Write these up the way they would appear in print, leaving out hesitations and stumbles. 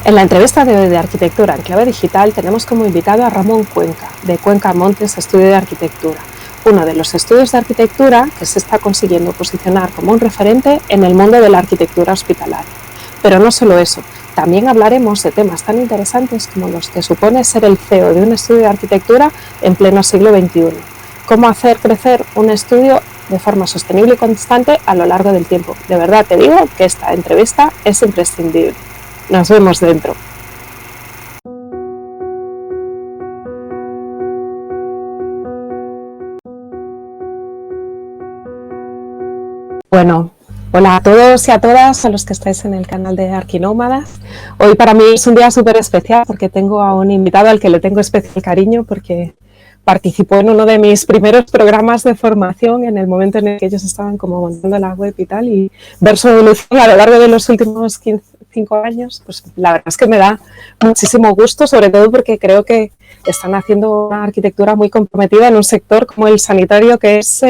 En la entrevista de hoy de Arquitectura en Clave Digital tenemos como invitado a Ramón Cuenca, de Cuenca Montes Estudio de Arquitectura, uno de los estudios de arquitectura que se está consiguiendo posicionar como un referente en el mundo de la arquitectura hospitalaria. Pero no solo eso, también hablaremos de temas tan interesantes como los que supone ser el CEO de un estudio de arquitectura en pleno siglo XXI. Cómo hacer crecer un estudio de forma sostenible y constante a lo largo del tiempo. De verdad te digo que esta entrevista es imprescindible. Nos vemos dentro. Bueno, hola a todos y a todas, a los que estáis en el canal de Arquinómadas. Hoy para mí es un día súper especial porque tengo a un invitado al que le tengo especial cariño porque participó en uno de mis primeros programas de formación en el momento en el que ellos estaban como montando la web y tal, y ver su evolución a lo largo de los últimos 5 años, pues la verdad es que me da muchísimo gusto, sobre todo porque creo que están haciendo una arquitectura muy comprometida en un sector como el sanitario, que es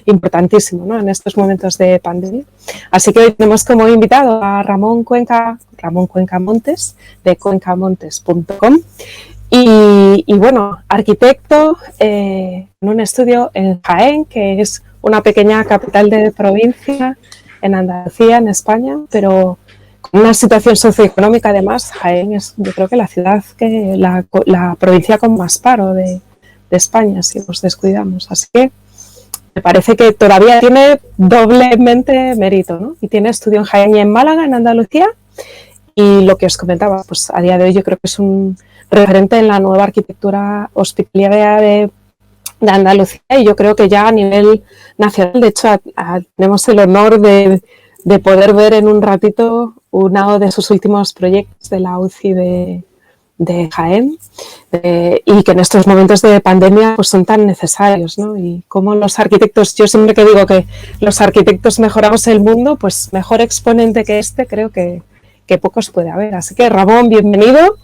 importantísimo, ¿no?, en estos momentos de pandemia. Así que hoy tenemos como invitado a Ramón Cuenca Montes, de cuencamontes.com. Y bueno, arquitecto en un estudio en Jaén, que es una pequeña capital de provincia en Andalucía, en España, pero con una situación socioeconómica además. Jaén es, yo creo que la ciudad, que la provincia con más paro de España, si nos descuidamos. Así que me parece que todavía tiene doblemente mérito, ¿no? Y tiene estudio en Jaén y en Málaga, en Andalucía. Y lo que os comentaba, pues a día de hoy yo creo que es un referente en la nueva arquitectura hospitalaria de Andalucía, y yo creo que ya a nivel nacional. De hecho, tenemos el honor de poder ver en un ratito uno de sus últimos proyectos de la UCI de Jaén, y que en estos momentos de pandemia pues son tan necesarios, ¿no? Y como los arquitectos, yo siempre que digo que los arquitectos mejoramos el mundo, pues mejor exponente que este creo que pocos puede haber. Así que Ramón, bienvenido,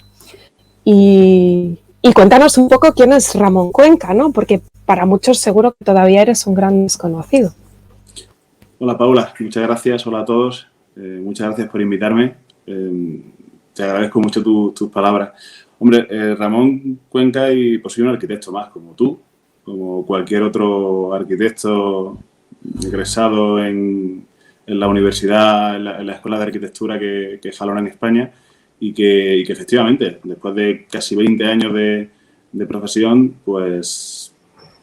y cuéntanos un poco quién es Ramón Cuenca, ¿no? Porque para muchos seguro que todavía eres un gran desconocido. Hola Paula, muchas gracias, hola a todos, muchas gracias por invitarme, te agradezco mucho tus palabras. Hombre, Ramón Cuenca, y pues soy un arquitecto más, como tú, como cualquier otro arquitecto egresado en la universidad, en la escuela de arquitectura que jalona en España, y que efectivamente, después de casi 20 años de profesión, pues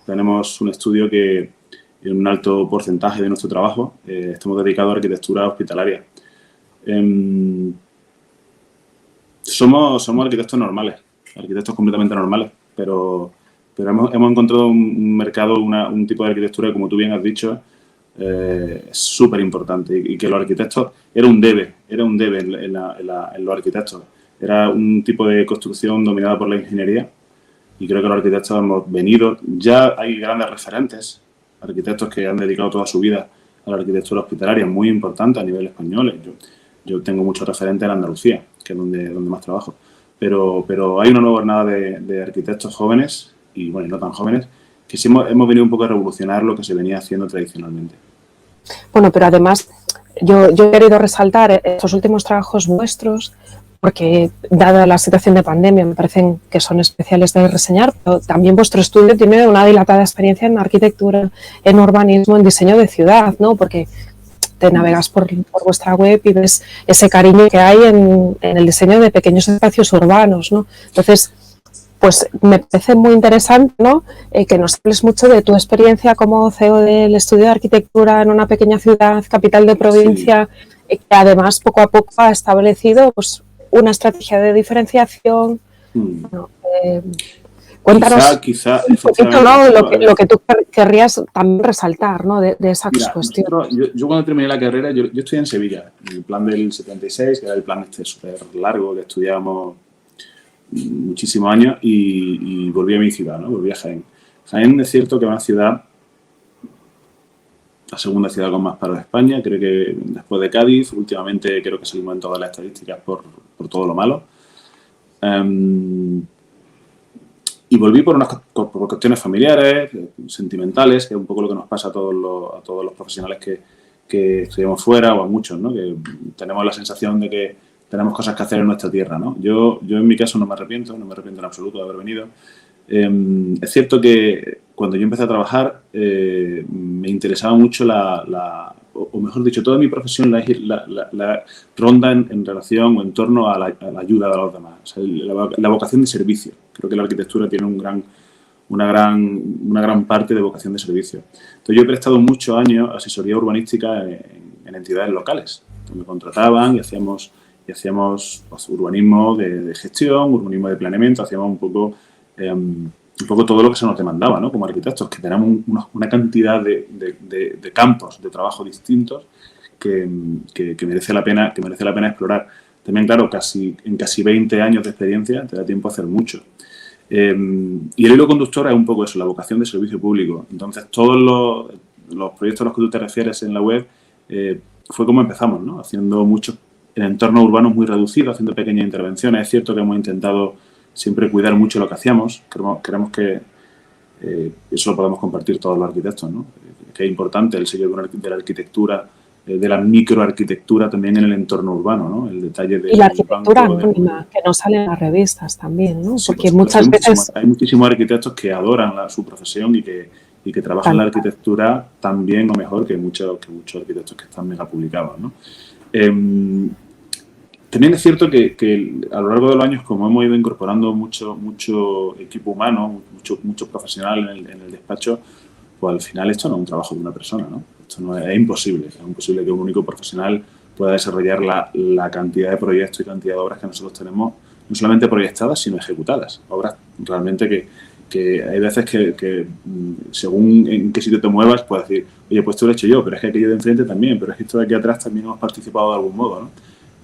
tenemos un estudio que en un alto porcentaje de nuestro trabajo estamos dedicados a arquitectura hospitalaria. Somos arquitectos normales, arquitectos completamente normales, pero hemos encontrado un mercado, un tipo de arquitectura que, como tú bien has dicho, es súper importante, y que los arquitectos era un debe en los arquitectos. Era un tipo de construcción dominada por la ingeniería, y creo que los arquitectos hemos venido, ya hay grandes referentes, arquitectos que han dedicado toda su vida a la arquitectura hospitalaria, muy importante a nivel español. Yo tengo muchos referentes en Andalucía, que es donde más trabajo. Pero hay una nueva jornada de arquitectos jóvenes, y bueno, y no tan jóvenes, que sí hemos venido un poco a revolucionar lo que se venía haciendo tradicionalmente. Bueno, pero además yo he querido resaltar estos últimos trabajos vuestros porque, dada la situación de pandemia, me parecen que son especiales de reseñar, pero también vuestro estudio tiene una dilatada experiencia en arquitectura, en urbanismo, en diseño de ciudad, ¿no? Porque te navegas por vuestra web y ves ese cariño que hay en el diseño de pequeños espacios urbanos, ¿no? Entonces, pues me parece muy interesante, ¿no?, que nos hables mucho de tu experiencia como CEO del estudio de arquitectura en una pequeña ciudad, capital de provincia, sí, que además poco a poco ha establecido pues una estrategia de diferenciación. Bueno, cuéntanos quizá, un poquito, ¿no?, lo que tú querrías también resaltar, ¿no?, de esa cuestión. Yo cuando terminé la carrera, yo estudié en Sevilla, en el plan del 76, que era el plan súper largo que estudiábamos muchísimos años, y volví a mi ciudad, ¿no? Volví a Jaén. Jaén es cierto que es una ciudad, la segunda ciudad con más paro de España, creo que después de Cádiz. Últimamente creo que salimos en todas las estadísticas por todo lo malo. Y volví por cuestiones familiares, sentimentales, que es un poco lo que nos pasa a todos los profesionales que estudiamos fuera, o a muchos, ¿no? Que tenemos la sensación de que tenemos cosas que hacer en nuestra tierra, ¿no? Yo en mi caso no me arrepiento en absoluto de haber venido. Es cierto que cuando yo empecé a trabajar me interesaba mucho o mejor dicho, toda mi profesión la ronda en relación o en torno a la ayuda de los demás. O sea, la vocación de servicio. Creo que la arquitectura tiene una gran parte de vocación de servicio. Entonces, yo he prestado muchos años asesoría urbanística en entidades locales. Me contrataban y hacíamos pues, urbanismo de gestión, urbanismo de planeamiento, hacíamos un poco todo lo que se nos demandaba, ¿no? Como arquitectos, que tenemos una cantidad de campos de trabajo distintos que merece la pena explorar. También, claro, en casi 20 años de experiencia te da tiempo a hacer mucho. Y el hilo conductor es un poco eso, la vocación de servicio público. Entonces, todos los proyectos a los que tú te refieres en la web fue como empezamos, ¿no? Haciendo muchos en entornos urbanos muy reducidos, haciendo pequeñas intervenciones. Es cierto que hemos intentado siempre cuidar mucho lo que hacíamos. Creemos que eso lo podemos compartir todos los arquitectos, ¿no? Que es importante el sello de la arquitectura, de la microarquitectura también en el entorno urbano, ¿no? El detalle de... Y la arquitectura anónima, que no sale en las revistas también, ¿no? Sí, porque muchas veces... Hay muchísimos arquitectos que adoran su profesión y que trabajan la arquitectura tan bien o mejor que muchos arquitectos que están mega publicados, ¿no? También es cierto que a lo largo de los años, como hemos ido incorporando mucho equipo humano, mucho profesional en el despacho, pues al final esto no es un trabajo de una persona, ¿no? Esto no es imposible. Es imposible que un único profesional pueda desarrollar la cantidad de proyectos y cantidad de obras que nosotros tenemos, no solamente proyectadas, sino ejecutadas. Obras realmente que hay veces que según en qué sitio te muevas, puedes decir, oye, pues esto lo he hecho yo, pero es que aquello de enfrente también, pero es que esto de aquí atrás también hemos participado de algún modo, ¿no?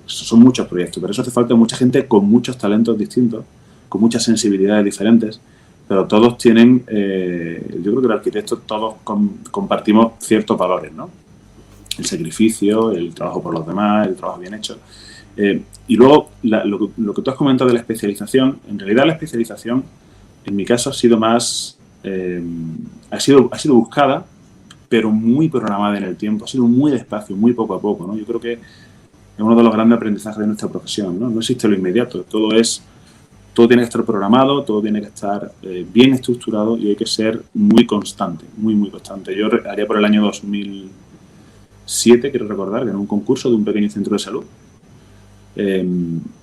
Son muchos proyectos, pero eso hace falta mucha gente con muchos talentos distintos, con muchas sensibilidades diferentes, pero todos tienen, yo creo que los arquitectos todos compartimos ciertos valores, ¿no? El sacrificio, el trabajo por los demás, el trabajo bien hecho. Y luego, lo que tú has comentado de la especialización, en realidad la especialización, en mi caso, ha sido más, ha sido buscada, pero muy programada en el tiempo, ha sido muy despacio, muy poco a poco, ¿no? Yo creo que es uno de los grandes aprendizajes de nuestra profesión, ¿no? No existe lo inmediato, todo tiene que estar programado, todo tiene que estar bien estructurado y hay que ser muy constante, muy, muy constante. Yo haría por el año 2007, quiero recordar, que era un concurso de un pequeño centro de salud.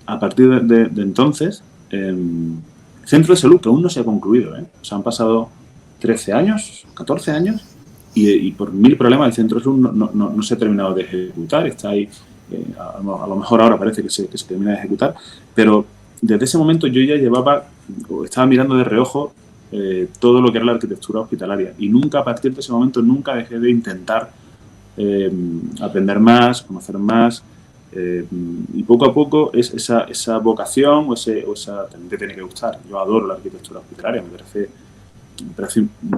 A partir de entonces, centro de salud que aún no se ha concluido, ¿eh? O sea, han pasado 13 años, 14 años y por mil problemas el centro de salud no se ha terminado de ejecutar, está ahí. A lo mejor ahora parece que se termina de ejecutar, pero desde ese momento yo ya estaba mirando de reojo todo lo que era la arquitectura hospitalaria y nunca, a partir de ese momento, nunca dejé de intentar aprender más, conocer más y poco a poco esa vocación o esa también te tiene que gustar. Yo adoro la arquitectura hospitalaria, me parece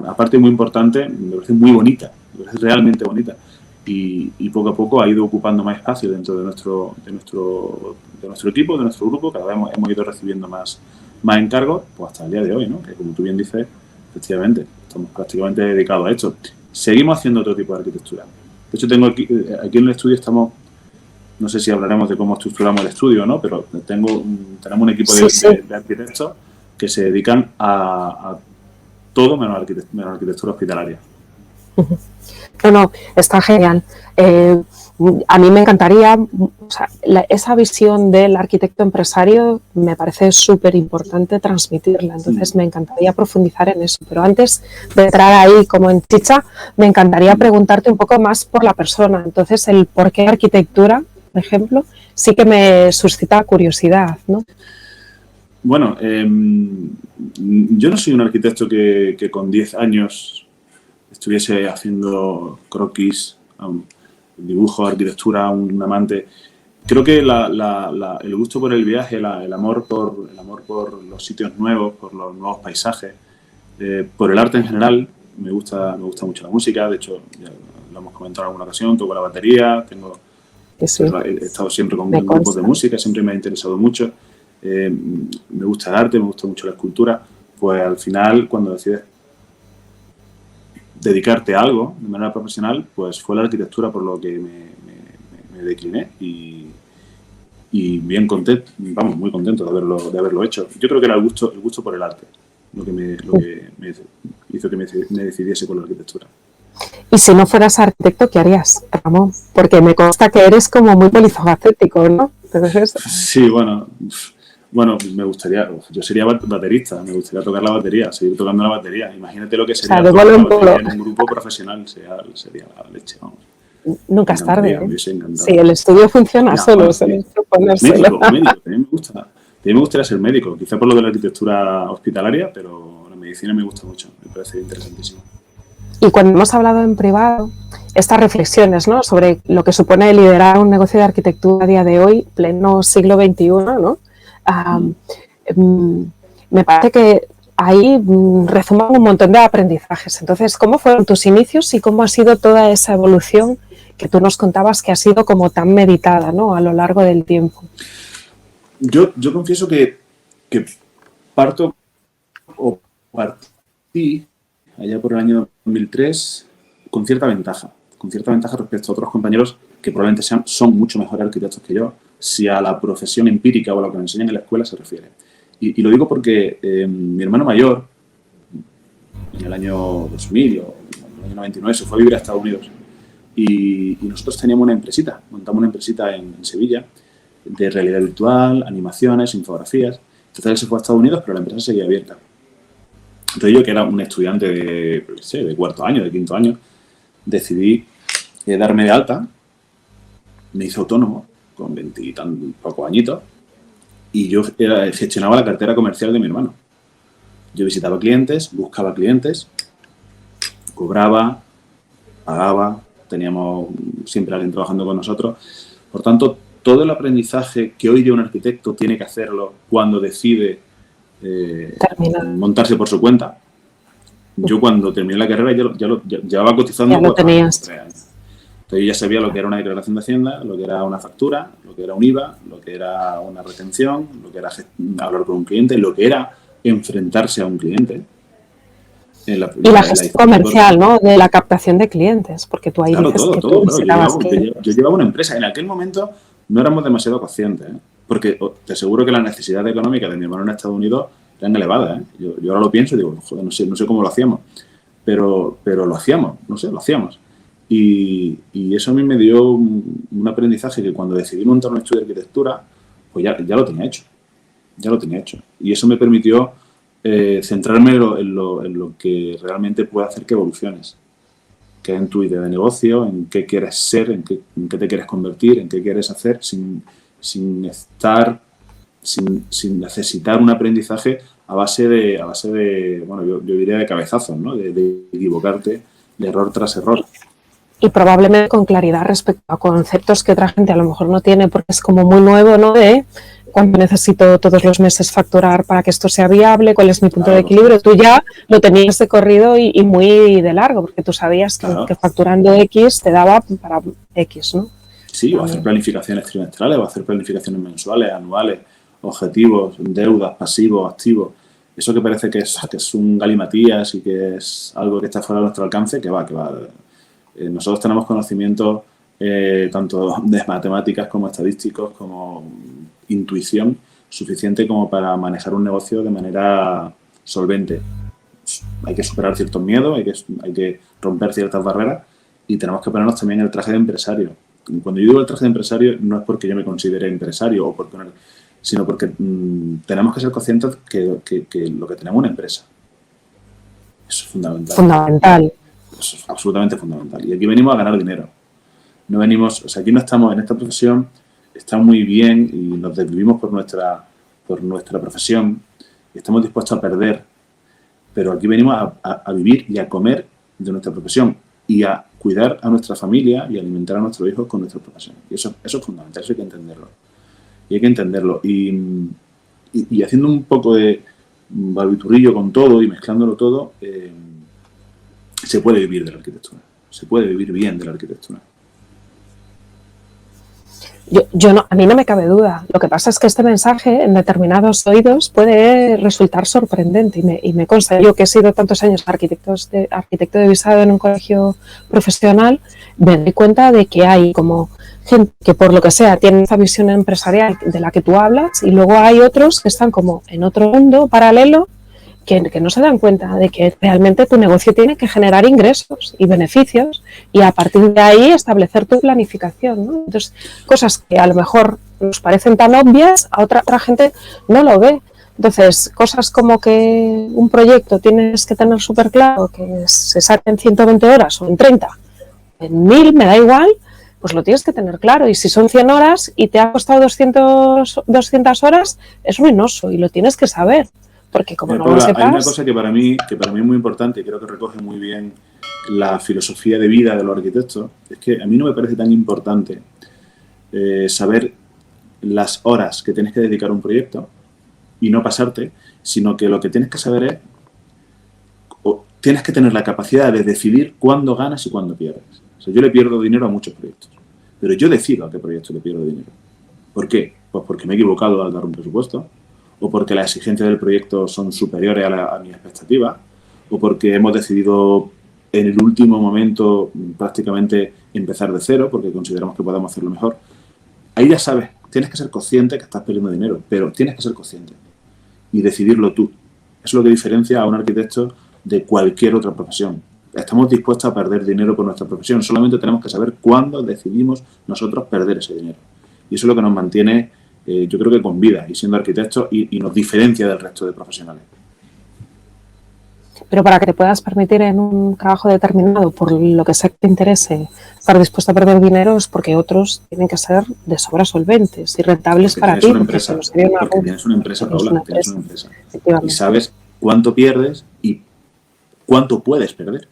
aparte muy importante, me parece muy bonita, me parece realmente bonita. Y poco a poco ha ido ocupando más espacio dentro de nuestro equipo, de nuestro grupo. Cada vez hemos ido recibiendo más encargos, pues hasta el día de hoy, ¿no? Que como tú bien dices, efectivamente, estamos prácticamente dedicados a esto. Seguimos haciendo otro tipo de arquitectura. De hecho, tengo aquí en el estudio estamos, no sé si hablaremos de cómo estructuramos el estudio, ¿no? Pero tenemos un equipo de arquitectos que se dedican a todo menos arquitectura hospitalaria. No, está genial. A mí me encantaría, o sea, esa visión del arquitecto empresario me parece súper importante transmitirla, entonces me encantaría profundizar en eso, pero antes de entrar ahí como en chicha, me encantaría preguntarte un poco más por la persona, entonces el por qué arquitectura, por ejemplo, sí que me suscita curiosidad, ¿no? Bueno, yo no soy un arquitecto que con 10 años estuviese haciendo croquis, dibujo, arquitectura, un amante. Creo que el gusto por el viaje, el amor por los sitios nuevos, por los nuevos paisajes, por el arte en general, me gusta mucho la música. De hecho, ya lo hemos comentado en alguna ocasión, toco la batería, he estado siempre con grupos de música, siempre me ha interesado mucho. Me gusta el arte, me gusta mucho la escultura. Pues al final, cuando decides dedicarte a algo de manera profesional, pues fue la arquitectura por lo que me decliné y y bien contento, vamos, muy contento de haberlo hecho. Yo creo que era el gusto por el arte lo que me hizo que me decidiese por la arquitectura. Y si no fueras arquitecto, ¿qué harías, Ramón? Porque me consta que eres como muy polifacético, ¿no? Entonces... Sí, bueno, me gustaría, yo sería baterista, me gustaría tocar la batería, seguir tocando la batería. Imagínate lo que sería tocar la batería en un grupo profesional, sería la leche, vamos. Nunca es tarde. Sí, el estudio funciona solo. Médico, también me gustaría ser médico, quizá por lo de la arquitectura hospitalaria, pero la medicina me gusta mucho, me parece interesantísimo. Y cuando hemos hablado en privado, estas reflexiones, ¿no?, sobre lo que supone liderar un negocio de arquitectura a día de hoy, pleno siglo XXI, ¿no? Me parece que ahí resuman un montón de aprendizajes. Entonces, ¿cómo fueron tus inicios y cómo ha sido toda esa evolución que tú nos contabas que ha sido como tan meditada, ¿no?, a lo largo del tiempo? Yo confieso que partí allá por el año 2003 con cierta ventaja respecto a otros compañeros que probablemente son mucho mejores arquitectos que yo, si a la profesión empírica o a lo que me enseñan en la escuela se refiere. Y lo digo porque mi hermano mayor, en el año 2000 o en el año 99, se fue a vivir a Estados Unidos. Y nosotros teníamos una empresita, montamos una empresita en Sevilla de realidad virtual, animaciones, infografías. Entonces él se fue a Estados Unidos, pero la empresa seguía abierta. Entonces yo, que era un estudiante de cuarto año, de quinto año, decidí darme de alta, me hice autónomo con 20 y pocos añitos y yo gestionaba la cartera comercial de mi hermano. Yo visitaba clientes, buscaba clientes, cobraba, pagaba, teníamos siempre alguien trabajando con nosotros. Por tanto, todo el aprendizaje que hoy día un arquitecto tiene que hacerlo cuando decide montarse por su cuenta. Yo cuando terminé la carrera ya llevaba cotizando. Ya lo tenías. Entonces ya sabía lo que era una declaración de Hacienda, lo que era una factura, lo que era un IVA, lo que era una retención, lo que era hablar con un cliente, lo que era enfrentarse a un cliente. Y la gestión comercial, ¿no?, de la captación de clientes, porque tú ahí claro, dices que todo. tú Yo llevaba una empresa. En aquel momento no éramos demasiado conscientes, porque te aseguro que las necesidades económicas de mi hermano en Estados Unidos eran elevadas. Yo ahora lo pienso y digo, joder, no sé cómo lo hacíamos, pero lo hacíamos, lo hacíamos. Y eso a mí me dio un aprendizaje que cuando decidí montar un estudio de arquitectura, pues ya lo tenía hecho. Y eso me permitió centrarme en lo que realmente puede hacer que evoluciones, que es en tu idea de negocio, en qué quieres ser, en qué te quieres convertir, en qué quieres hacer, sin necesitar un aprendizaje a base de bueno, yo diría de cabezazos, ¿no?, de equivocarte, de error tras error. Y probablemente con claridad respecto a conceptos que otra gente a lo mejor no tiene, porque es como muy nuevo, ¿no?, de cuánto necesito todos los meses facturar para que esto sea viable, cuál es mi punto de equilibrio. Tú ya lo tenías de corrido y muy de largo, porque tú sabías que facturando X te daba para X, ¿no? Sí, o hacer planificaciones trimestrales, o hacer planificaciones mensuales, anuales, objetivos, deudas, pasivos, activos. Eso que parece que es un galimatías y que es algo que está fuera de nuestro alcance, que va. Nosotros tenemos conocimientos tanto de matemáticas como estadísticos, como intuición suficiente como para manejar un negocio de manera solvente. Hay que superar ciertos miedos, hay que romper ciertas barreras y tenemos que ponernos también el traje de empresario. Cuando yo digo el traje de empresario no es porque yo me considere empresario, sino porque tenemos que ser conscientes que lo que tenemos es una empresa. Eso es fundamental. Eso es absolutamente fundamental. Y aquí venimos a ganar dinero. No venimos, aquí no estamos en esta profesión, está muy bien y nos desvivimos por nuestra profesión y estamos dispuestos a perder, pero aquí venimos a vivir y a comer de nuestra profesión y a cuidar a nuestra familia y alimentar a nuestros hijos con nuestra profesión. Y eso es fundamental, eso hay que entenderlo. Y haciendo un poco de barbiturrillo con todo y mezclándolo todo, se puede vivir de la arquitectura, se puede vivir bien de la arquitectura. A mí no me cabe duda. Lo que pasa es que este mensaje en determinados oídos puede resultar sorprendente y me consta. Yo que he sido tantos años arquitecto de visado en un colegio profesional, me doy cuenta de que hay como gente que por lo que sea tiene esa visión empresarial de la que tú hablas y luego hay otros que están como en otro mundo paralelo que no se dan cuenta de que realmente tu negocio tiene que generar ingresos y beneficios y a partir de ahí establecer tu planificación, ¿no? Entonces, cosas que a lo mejor nos parecen tan obvias, a otra gente no lo ve. Entonces, cosas como que un proyecto tienes que tener súper claro que se saque en 120 horas o en 30, en 1000, me da igual, pues lo tienes que tener claro. Y si son 100 horas y te ha costado 200 horas, es ruinoso y lo tienes que saber. Porque como no Paula, lo sepas... hay una cosa que para mí es muy importante y creo que recoge muy bien la filosofía de vida de los arquitectos, es que a mí no me parece tan importante saber las horas que tienes que dedicar a un proyecto y no pasarte, sino que lo que tienes que saber es, o tienes que tener la capacidad de decidir cuándo ganas y cuándo pierdes. O sea, yo le pierdo dinero a muchos proyectos, pero yo decido a qué proyecto le pierdo dinero. ¿Por qué? Pues porque me he equivocado al dar un presupuesto, o porque las exigencias del proyecto son superiores a mi expectativa, o porque hemos decidido en el último momento prácticamente empezar de cero, porque consideramos que podemos hacerlo mejor. Ahí ya sabes, tienes que ser consciente que estás perdiendo dinero, pero tienes que ser consciente y decidirlo tú. Eso es lo que diferencia a un arquitecto de cualquier otra profesión. Estamos dispuestos a perder dinero por nuestra profesión, solamente tenemos que saber cuándo decidimos nosotros perder ese dinero. Y eso es lo que nos mantiene, yo creo que con vida y siendo arquitectos y nos diferencia del resto de profesionales. Pero para que te puedas permitir en un trabajo determinado, por lo que sea que te interese, estar dispuesto a perder dinero es porque otros tienen que ser de sobra solventes y rentables porque para ti. Porque tienes una empresa, Paula, tienes una empresa. Y sabes cuánto pierdes y cuánto puedes perder.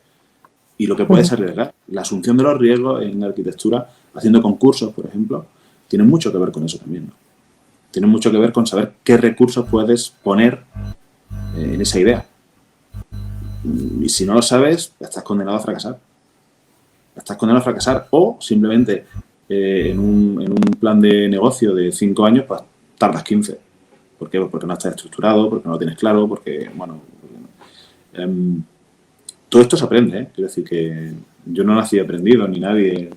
Y lo que puedes arriesgar. La asunción de los riesgos en la arquitectura, haciendo concursos, por ejemplo, tiene mucho que ver con eso también, ¿no? Tiene mucho que ver con saber qué recursos puedes poner en esa idea. Y si no lo sabes, estás condenado a fracasar. Estás condenado a fracasar o simplemente en un plan de negocio de 5 años, pues tardas 15. ¿Por qué? Pues porque no estás estructurado, porque no lo tienes claro, porque, bueno... todo esto se aprende, ¿eh? Quiero decir que yo no nací aprendido, ni nadie...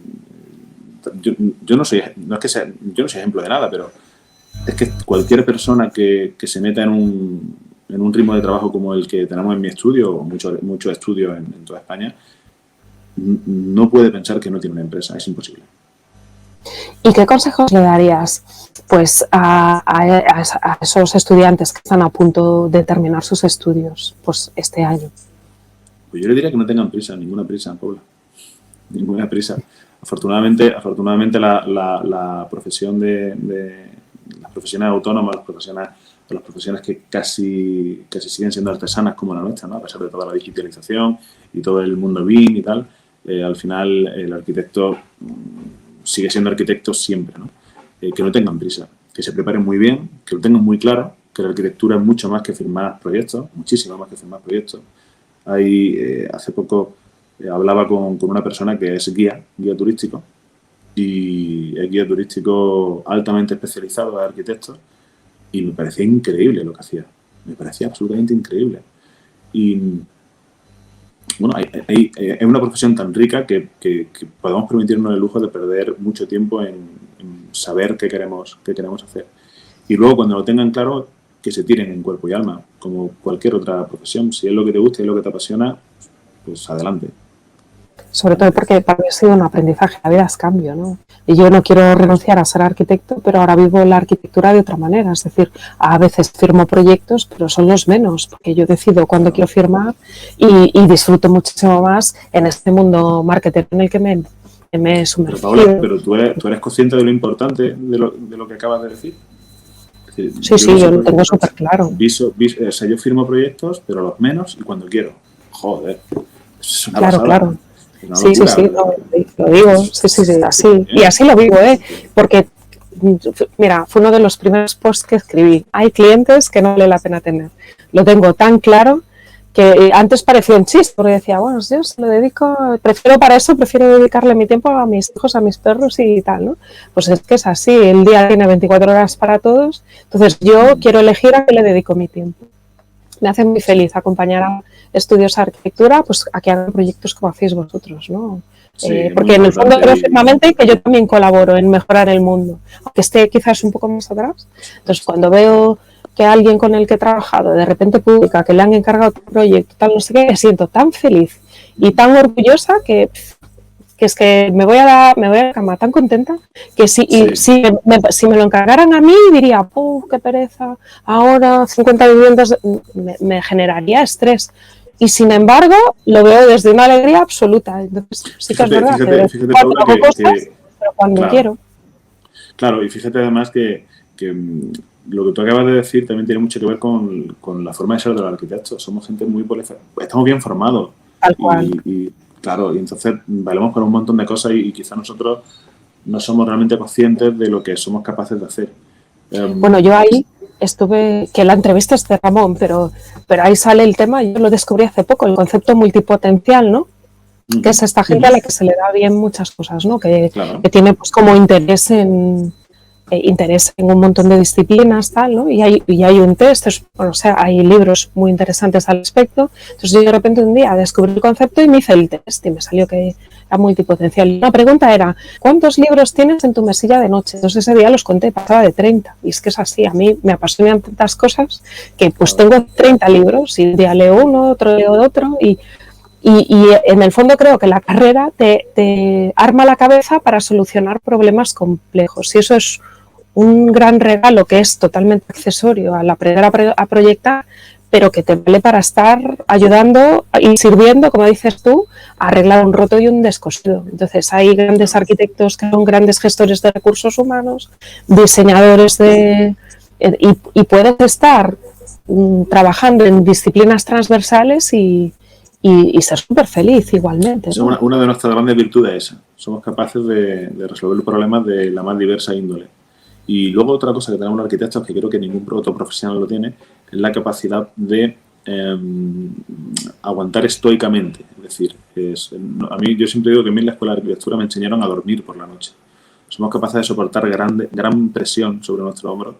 Yo no soy ejemplo de nada, pero es que cualquier persona que se meta en un ritmo de trabajo como el que tenemos en mi estudio, o muchos estudios en toda España, no puede pensar que no tiene una empresa, es imposible. ¿Y qué consejos le darías pues a esos estudiantes que están a punto de terminar sus estudios pues este año? Pues yo le diría que no tengan prisa, ninguna prisa, Paula. Ninguna prisa. Afortunadamente la profesión de las profesiones autónomas, las profesiones que casi siguen siendo artesanas como la nuestra, ¿no? A pesar de toda la digitalización y todo el mundo BIM y tal, al final el arquitecto sigue siendo arquitecto siempre, ¿no? Que no tengan prisa, que se preparen muy bien, que lo tengan muy claro, que la arquitectura es mucho más que firmar proyectos, muchísimo más que firmar proyectos. Hace poco hablaba con una persona que es guía turístico, y es guía turístico altamente especializado de arquitectos, y me parecía increíble lo que hacía. Me parecía absolutamente increíble. Y bueno, es una profesión tan rica que podemos permitirnos el lujo de perder mucho tiempo en saber qué queremos hacer. Y luego, cuando lo tengan claro, que se tiren en cuerpo y alma, como cualquier otra profesión. Si es lo que te gusta y es lo que te apasiona, pues adelante. Sobre todo porque para mí ha sido un aprendizaje, la vida es cambio, ¿no? Y yo no quiero renunciar a ser arquitecto, pero ahora vivo la arquitectura de otra manera. Es decir, a veces firmo proyectos, pero son los menos, porque yo decido cuándo quiero firmar y disfruto muchísimo más en este mundo marketing en el que me he sumergido. Pero Paula, ¿tú eres consciente de lo importante de lo que acabas de decir? Es decir, sí, yo lo tengo súper claro. O sea, yo firmo proyectos, pero los menos y cuando quiero. Joder, es una Claro, pasada. claro. Sí, lo digo, sí, así. Y así lo vivo, porque, mira, fue uno de los primeros posts que escribí. Hay clientes que no vale la pena tener. Lo tengo tan claro que antes parecía un chiste, porque decía, bueno, yo se lo dedico, prefiero dedicarle mi tiempo a mis hijos, a mis perros y tal, ¿no? Pues es que es así, el día tiene 24 horas para todos, entonces yo quiero elegir a qué le dedico mi tiempo. Me hace muy feliz acompañar a estudios de arquitectura, pues a que hagan proyectos como hacéis vosotros, ¿no? Sí, porque en el fondo creo firmemente que yo también colaboro en mejorar el mundo, aunque esté quizás un poco más atrás. Entonces, cuando veo que alguien con el que he trabajado de repente publica que le han encargado otro proyecto, tal, no sé qué, me siento tan feliz y tan orgullosa que es que me voy a la cama tan contenta que si me lo encargaran a mí diría, qué pereza, ahora 50 viviendas, me generaría estrés. Y sin embargo, lo veo desde una alegría absoluta. Entonces, sí que es verdad fíjate, Paula, hago cosas, pero cuando quiero. Claro, y fíjate además que lo que tú acabas de decir también tiene mucho que ver con la forma de ser de los arquitectos. Somos gente muy estamos bien formados. Tal cual. Y claro, y entonces valemos por un montón de cosas y quizás nosotros no somos realmente conscientes de lo que somos capaces de hacer. Bueno, yo ahí estuve, que la entrevista es de Ramón, pero ahí sale el tema, yo lo descubrí hace poco, el concepto multipotencial, ¿no? Que es esta gente a la que se le da bien muchas cosas, ¿no? Que tiene pues como interés en un montón de disciplinas, tal, ¿no? Y hay un test, bueno, o sea, hay libros muy interesantes al respecto. Entonces yo de repente un día descubrí el concepto y me hice el test y me salió que era multipotencial. Y la pregunta era, ¿cuántos libros tienes en tu mesilla de noche? Entonces ese día los conté, pasaba de 30. Y es que es así, a mí me apasionan tantas cosas que pues tengo 30 libros y un día leo uno, otro leo otro y en el fondo creo que la carrera te arma la cabeza para solucionar problemas complejos. Y eso es un gran regalo que es totalmente accesorio al aprender a proyectar, pero que te vale para estar ayudando y sirviendo, como dices tú, a arreglar un roto y un descosido. Entonces hay grandes arquitectos que son grandes gestores de recursos humanos, diseñadores y puedes estar trabajando en disciplinas transversales y ser súper feliz igualmente, ¿no? Una de nuestras grandes virtudes es esa. Somos capaces de resolver los problemas de la más diversa índole. Y luego otra cosa que tenemos los arquitectos, que creo que ningún otro profesional lo tiene, es la capacidad de aguantar estoicamente. Es decir, a mí yo siempre digo que a mí en la escuela de arquitectura me enseñaron a dormir por la noche. Somos capaces de soportar gran presión sobre nuestro hombro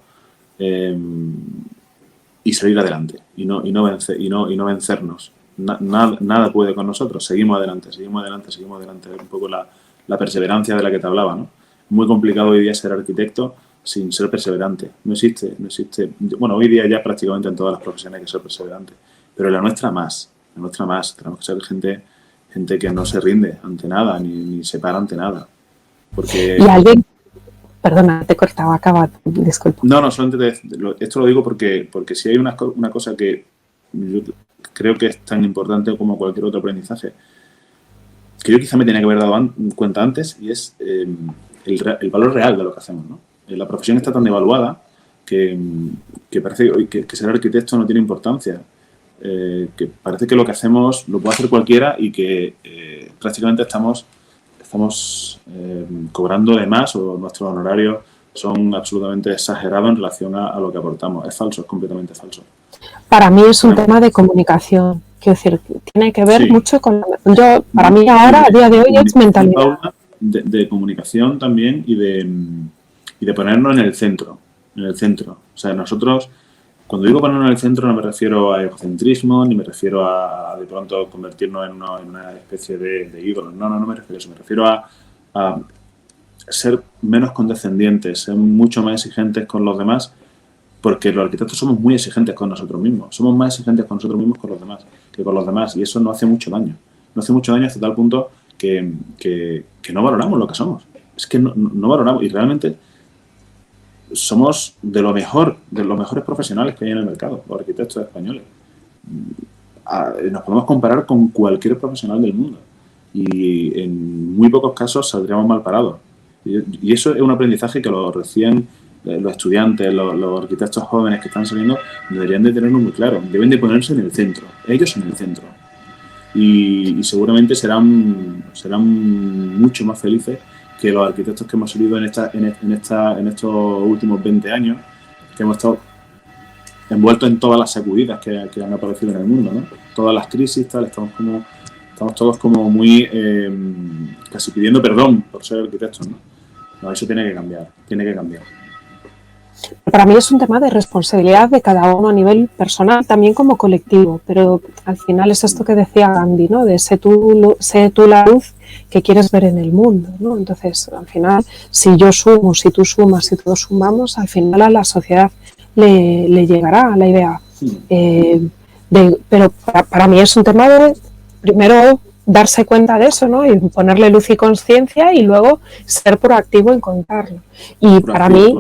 y salir adelante y no vencernos. Nada puede con nosotros. Seguimos adelante. Es un poco la perseverancia de la que te hablaba, ¿no? Muy complicado hoy día ser arquitecto sin ser perseverante. No existe. Bueno, hoy día ya prácticamente en todas las profesiones hay que ser perseverante, pero la nuestra más. Tenemos que ser gente que no se rinde ante nada, ni se para ante nada. Porque... ¿Y alguien? Perdona, te cortaba, acaba, disculpa. No, solamente esto lo digo porque si hay una cosa que yo creo que es tan importante como cualquier otro aprendizaje, que yo quizá me tenía que haber dado cuenta antes, y es el valor real de lo que hacemos, ¿no? La profesión está tan devaluada que parece que ser arquitecto no tiene importancia, que parece que lo que hacemos lo puede hacer cualquiera y que prácticamente estamos cobrando de más, o nuestros honorarios son absolutamente exagerados en relación a lo que aportamos. Es falso, es completamente falso. Para mí es un tema de comunicación. Quiero decir, tiene que ver mucho con... Para mí ahora, a día de hoy, es mentalidad. De comunicación también y de ponernos en el centro. O sea, nosotros, cuando digo ponernos en el centro, no me refiero a egocentrismo, ni me refiero a de pronto convertirnos en una especie de ídolos. No me refiero a eso. Me refiero a ser menos condescendientes, ser mucho más exigentes con los demás, porque los arquitectos somos muy exigentes con nosotros mismos. Somos más exigentes con nosotros mismos con los demás que con los demás, y eso nos hace mucho daño. Nos hace mucho daño hasta tal punto que no valoramos lo que somos. Es que no valoramos, y realmente somos de los mejores profesionales que hay en el mercado, los arquitectos españoles. Nos podemos comparar con cualquier profesional del mundo, y en muy pocos casos saldríamos mal parados. Y eso es un aprendizaje que los estudiantes, los arquitectos jóvenes que están saliendo deberían de tenerlo muy claro. Deben de ponerse en el centro, ellos en el centro. Y seguramente serán mucho más felices que los arquitectos que hemos salido en estos últimos 20 años, que hemos estado envueltos en todas las sacudidas que han aparecido en el mundo, ¿no? Todas las crisis, estamos todos como muy casi pidiendo perdón por ser arquitectos, ¿no? No, eso tiene que cambiar. Para mí es un tema de responsabilidad de cada uno a nivel personal, también como colectivo, pero al final es esto que decía Gandhi, ¿no? De sé tú la luz que quieres ver en el mundo, ¿no? Entonces, al final, si yo sumo, si tú sumas, si todos sumamos, al final a la sociedad le llegará la idea. Pero para mí es un tema de, primero, darse cuenta de eso, ¿no? Y ponerle luz y conciencia y luego ser proactivo en contarlo. Y para mí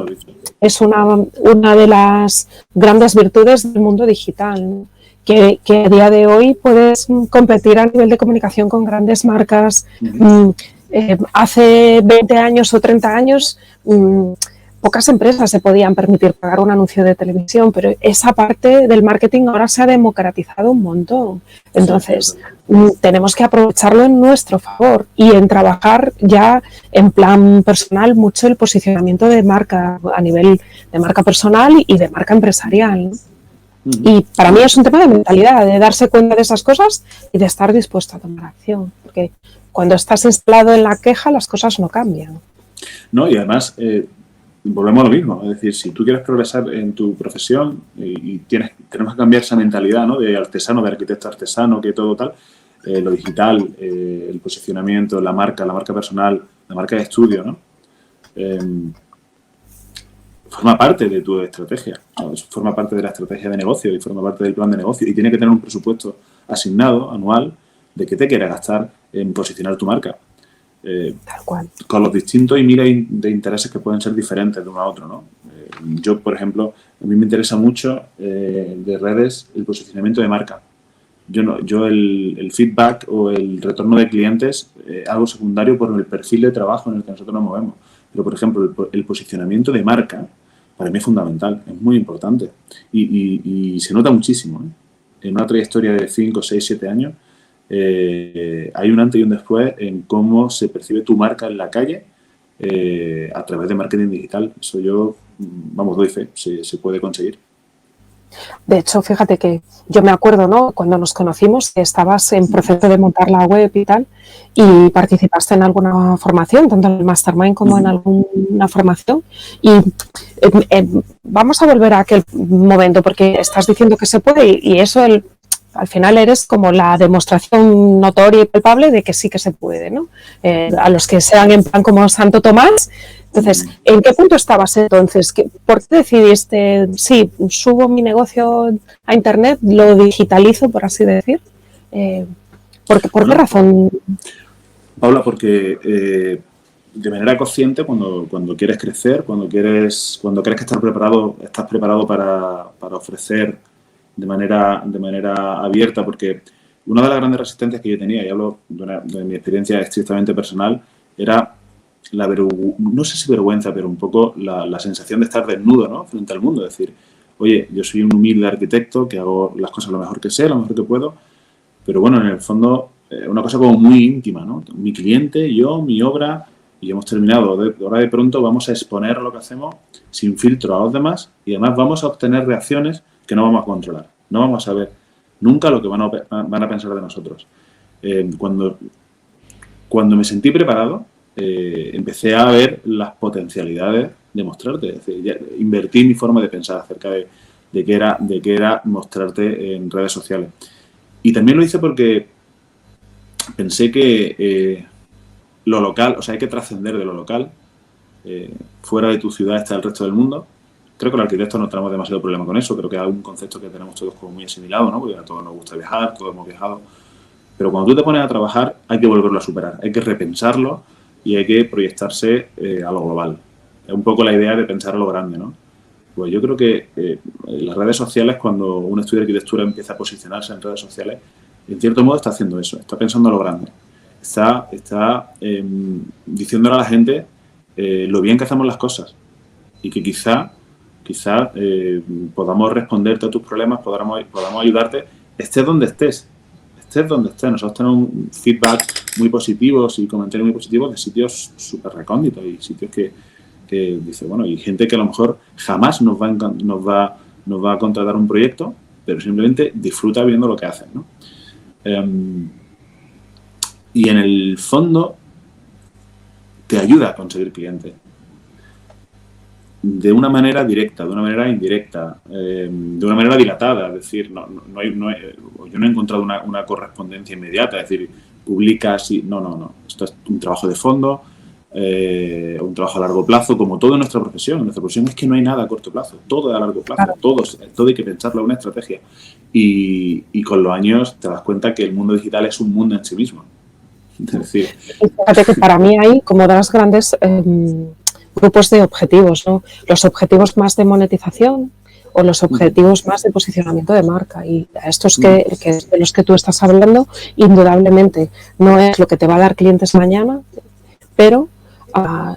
es una de las grandes virtudes del mundo digital, ¿no? Que a día de hoy puedes competir a nivel de comunicación con grandes marcas. Hace 20 años o 30 años pocas empresas se podían permitir pagar un anuncio de televisión, pero esa parte del marketing ahora se ha democratizado un montón. Entonces, tenemos que aprovecharlo en nuestro favor y en trabajar ya en plan personal mucho el posicionamiento de marca a nivel de marca personal y de marca empresarial, ¿no? Y para mí es un tema de mentalidad, de darse cuenta de esas cosas y de estar dispuesto a tomar acción, porque cuando estás instalado en la queja las cosas no cambian. No, y además volvemos a lo mismo, es decir, si tú quieres progresar en tu profesión y tenemos que cambiar esa mentalidad, ¿no? De artesano, de arquitecto artesano, que todo tal, lo digital, el posicionamiento, la marca personal, la marca de estudio, ¿no? Forma parte de tu estrategia, ¿no? Forma parte de la estrategia de negocio y forma parte del plan de negocio y tiene que tener un presupuesto asignado, anual, de qué te quieres gastar en posicionar tu marca. Tal cual. Con los distintos y miles de intereses que pueden ser diferentes de uno a otro, ¿no? Yo, por ejemplo, a mí me interesa mucho de redes el posicionamiento de marca. Yo el feedback o el retorno de clientes algo secundario por el perfil de trabajo en el que nosotros nos movemos. Pero, por ejemplo, el posicionamiento de marca para mí es fundamental, es muy importante y se nota muchísimo, ¿eh? En una trayectoria de 5, 6, 7 años hay un antes y un después en cómo se percibe tu marca en la calle a través de marketing digital. Eso yo, vamos, doy fe, se puede conseguir. De hecho, fíjate que yo me acuerdo, ¿no? Cuando nos conocimos, que estabas en proceso de montar la web y tal, y participaste en alguna formación, tanto en el Mastermind como en alguna formación. Y vamos a volver a aquel momento, porque estás diciendo que se puede y eso al final eres como la demostración notoria y palpable de que sí que se puede, ¿no? A los que sean en plan como Santo Tomás. Entonces, ¿en qué punto estabas entonces? ¿Por qué decidiste, sí, subo mi negocio a Internet, lo digitalizo, por así decir? ¿Por qué razón? Paula, porque de manera consciente, cuando quieres crecer, cuando crees que estás preparado para ofrecer de manera abierta, porque una de las grandes resistencias que yo tenía, y hablo de mi experiencia estrictamente personal, era no sé si vergüenza, pero un poco la sensación de estar desnudo, ¿no? Frente al mundo, es decir, oye, yo soy un humilde arquitecto que hago las cosas lo mejor que sé, lo mejor que puedo, pero bueno, en el fondo, una cosa como muy íntima, ¿no? Mi cliente, yo, mi obra, y hemos terminado. Ahora de pronto vamos a exponer lo que hacemos sin filtro a los demás y además vamos a obtener reacciones que no vamos a controlar. No vamos a saber nunca lo que van a pensar de nosotros. Cuando me sentí preparado, empecé a ver las potencialidades de mostrarte. Es decir, invertí mi forma de pensar acerca de qué era mostrarte en redes sociales. Y también lo hice porque pensé que lo local, o sea, hay que trascender de lo local. Fuera de tu ciudad está el resto del mundo. Creo que los arquitectos no tenemos demasiado problema con eso. Creo que es un concepto que tenemos todos como muy asimilado, ¿no? Porque a todos nos gusta viajar, todos hemos viajado. Pero cuando tú te pones a trabajar, hay que volverlo a superar. Hay que repensarlo y hay que proyectarse a lo global. Es un poco la idea de pensar a lo grande, ¿no? Pues yo creo que las redes sociales, cuando un estudio de arquitectura empieza a posicionarse en redes sociales, en cierto modo está haciendo eso, está pensando a lo grande. Está diciéndole a la gente lo bien que hacemos las cosas y que quizá podamos responderte a tus problemas, podamos ayudarte, estés donde estés. Nosotros tenemos un feedback muy positivos y comentarios muy positivos de sitios súper recónditos y sitios que dice, bueno, y gente que a lo mejor jamás nos va a contratar un proyecto, pero simplemente disfruta viendo lo que hacen, ¿no? Y en el fondo te ayuda a conseguir clientes. de una manera directa, de una manera indirecta, de una manera dilatada. Es decir, yo no he encontrado una correspondencia inmediata. Es decir, publicas y... No. Esto es un trabajo de fondo, un trabajo a largo plazo, como todo en nuestra profesión. En nuestra profesión es que no hay nada a corto plazo, todo es a largo plazo, todo hay que pensarlo, una estrategia. Y con los años te das cuenta que el mundo digital es un mundo en sí mismo. Es decir... Fíjate que para mí hay como dos grandes grupos de objetivos, ¿no? Los objetivos más de monetización o los objetivos más de posicionamiento de marca. Y estos que de los que tú estás hablando, indudablemente no es lo que te va a dar clientes mañana, pero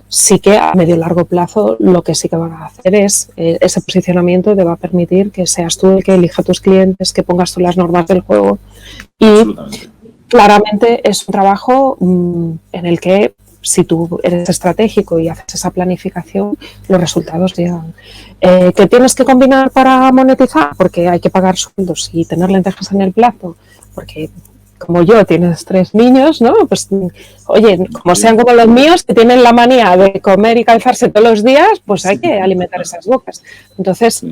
sí que a medio y largo plazo lo que sí que van a hacer es ese posicionamiento te va a permitir que seas tú el que elija a tus clientes, que pongas tú las normas del juego. Y claramente es un trabajo en el que si tú eres estratégico y haces esa planificación, los resultados llegan. ¿Qué tienes que combinar para monetizar? Porque hay que pagar sueldos y tener lentejas en el plato, porque como yo tienes 3 niños, ¿no? Pues oye, como sean como los míos, que tienen la manía de comer y calzarse todos los días, pues hay que alimentar esas bocas. Entonces,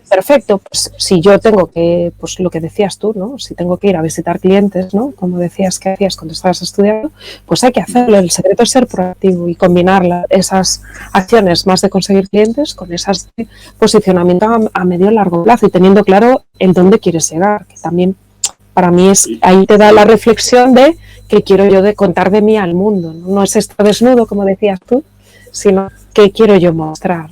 perfecto, pues si yo tengo que, pues lo que decías tú, ¿no? Si tengo que ir a visitar clientes, ¿no? Como decías que hacías cuando estabas estudiando, pues hay que hacerlo. El secreto es ser proactivo y combinar esas acciones más de conseguir clientes con esas de posicionamiento a medio y largo plazo y teniendo claro en dónde quieres llegar, que también para mí es, ahí te da la reflexión de qué quiero yo de contar de mí al mundo. No es esto desnudo, como decías tú, sino qué quiero yo mostrar.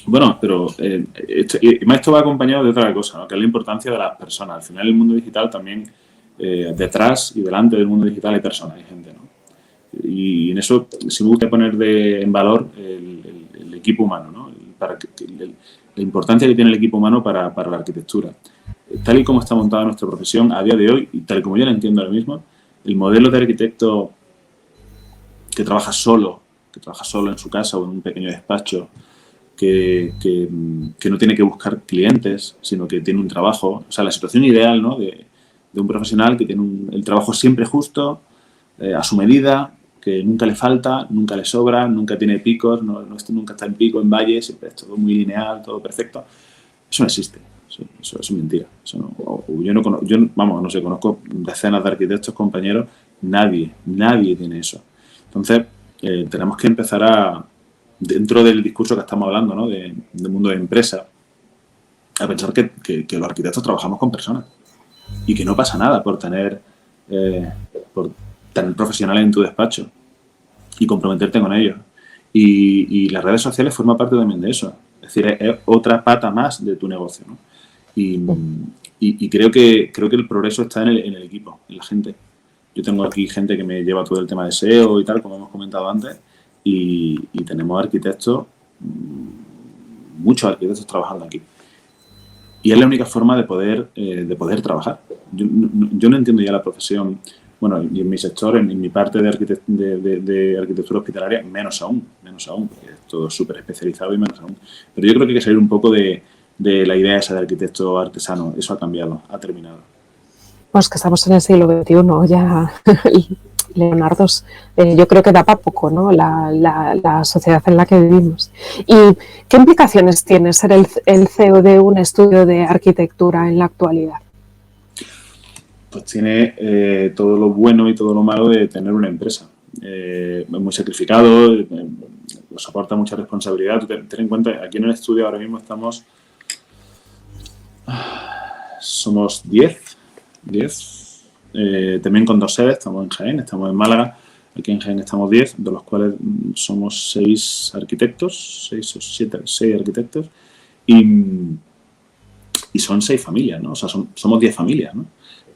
Bueno, pero esto va acompañado de otra cosa, ¿no? Que es la importancia de las personas. Al final, el mundo digital también, detrás y delante del mundo digital hay personas, hay gente, ¿no? Y en eso sí me gusta poner en valor el equipo humano, ¿no? La importancia que tiene el equipo humano para la arquitectura. Tal y como está montada nuestra profesión a día de hoy, y tal y como yo la entiendo ahora mismo, el modelo de arquitecto que trabaja solo en su casa o en un pequeño despacho, que no tiene que buscar clientes, sino que tiene un trabajo, o sea, la situación ideal, ¿no? de un profesional que tiene el trabajo siempre justo, a su medida, que nunca le falta, nunca le sobra, nunca tiene picos, nunca está en pico, en valle, siempre es todo muy lineal, todo perfecto. Eso no existe. Eso es mentira. Eso no, conozco decenas de arquitectos, compañeros, nadie tiene eso. Entonces, tenemos que empezar dentro del discurso que estamos hablando, ¿no? del mundo de empresa, a pensar que los arquitectos trabajamos con personas y que no pasa nada por tener profesionales en tu despacho y comprometerte con ellos. Y las redes sociales forman parte también de eso. Es decir, es otra pata más de tu negocio, ¿no? Y creo que el progreso está en el equipo, en la gente. Yo tengo aquí gente que me lleva todo el tema de SEO y tal, como hemos comentado antes, y tenemos arquitectos, muchos arquitectos trabajando aquí. Y es la única forma de poder trabajar. Yo no entiendo ya la profesión, bueno, y en mi sector, en mi parte de arquitectura hospitalaria, menos aún, porque es todo súper especializado y menos aún. Pero yo creo que hay que salir un poco de la idea esa de arquitecto artesano. Eso ha cambiado, ha terminado. Pues que estamos en el siglo XXI ya, Leonardo, yo creo que da para poco, ¿no? La sociedad en la que vivimos. ¿Y qué implicaciones tiene ser el CEO de un estudio de arquitectura en la actualidad? Pues tiene todo lo bueno y todo lo malo de tener una empresa. Es muy sacrificado, os aporta mucha responsabilidad. Ten en cuenta, aquí en el estudio ahora mismo somos 10, también con 2 sedes, estamos en Jaén, estamos en Málaga. Aquí en Jaén estamos 10, de los cuales somos 6 arquitectos, 6 arquitectos, y son 6 familias, ¿no? O sea, somos 10 familias, ¿no?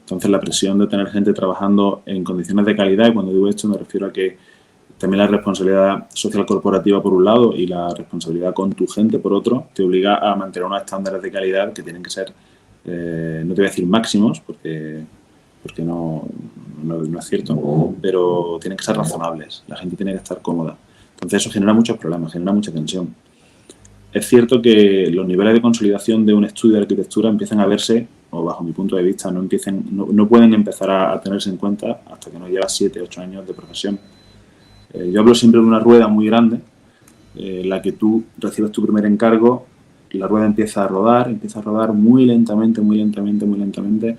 Entonces, la presión de tener gente trabajando en condiciones de calidad, y cuando digo esto me refiero a que también la responsabilidad social corporativa por un lado y la responsabilidad con tu gente por otro, te obliga a mantener unos estándares de calidad que tienen que ser, no te voy a decir máximos, porque no es cierto, pero tienen que ser razonables. La gente tiene que estar cómoda. Entonces, eso genera muchos problemas, genera mucha tensión. Es cierto que los niveles de consolidación de un estudio de arquitectura empiezan a verse, o bajo mi punto de vista, no pueden empezar a tenerse en cuenta hasta que no llevas 7, 8 años de profesión. Yo hablo siempre de una rueda muy grande la que tú recibes tu primer encargo, la rueda empieza a rodar muy lentamente, muy lentamente, muy lentamente.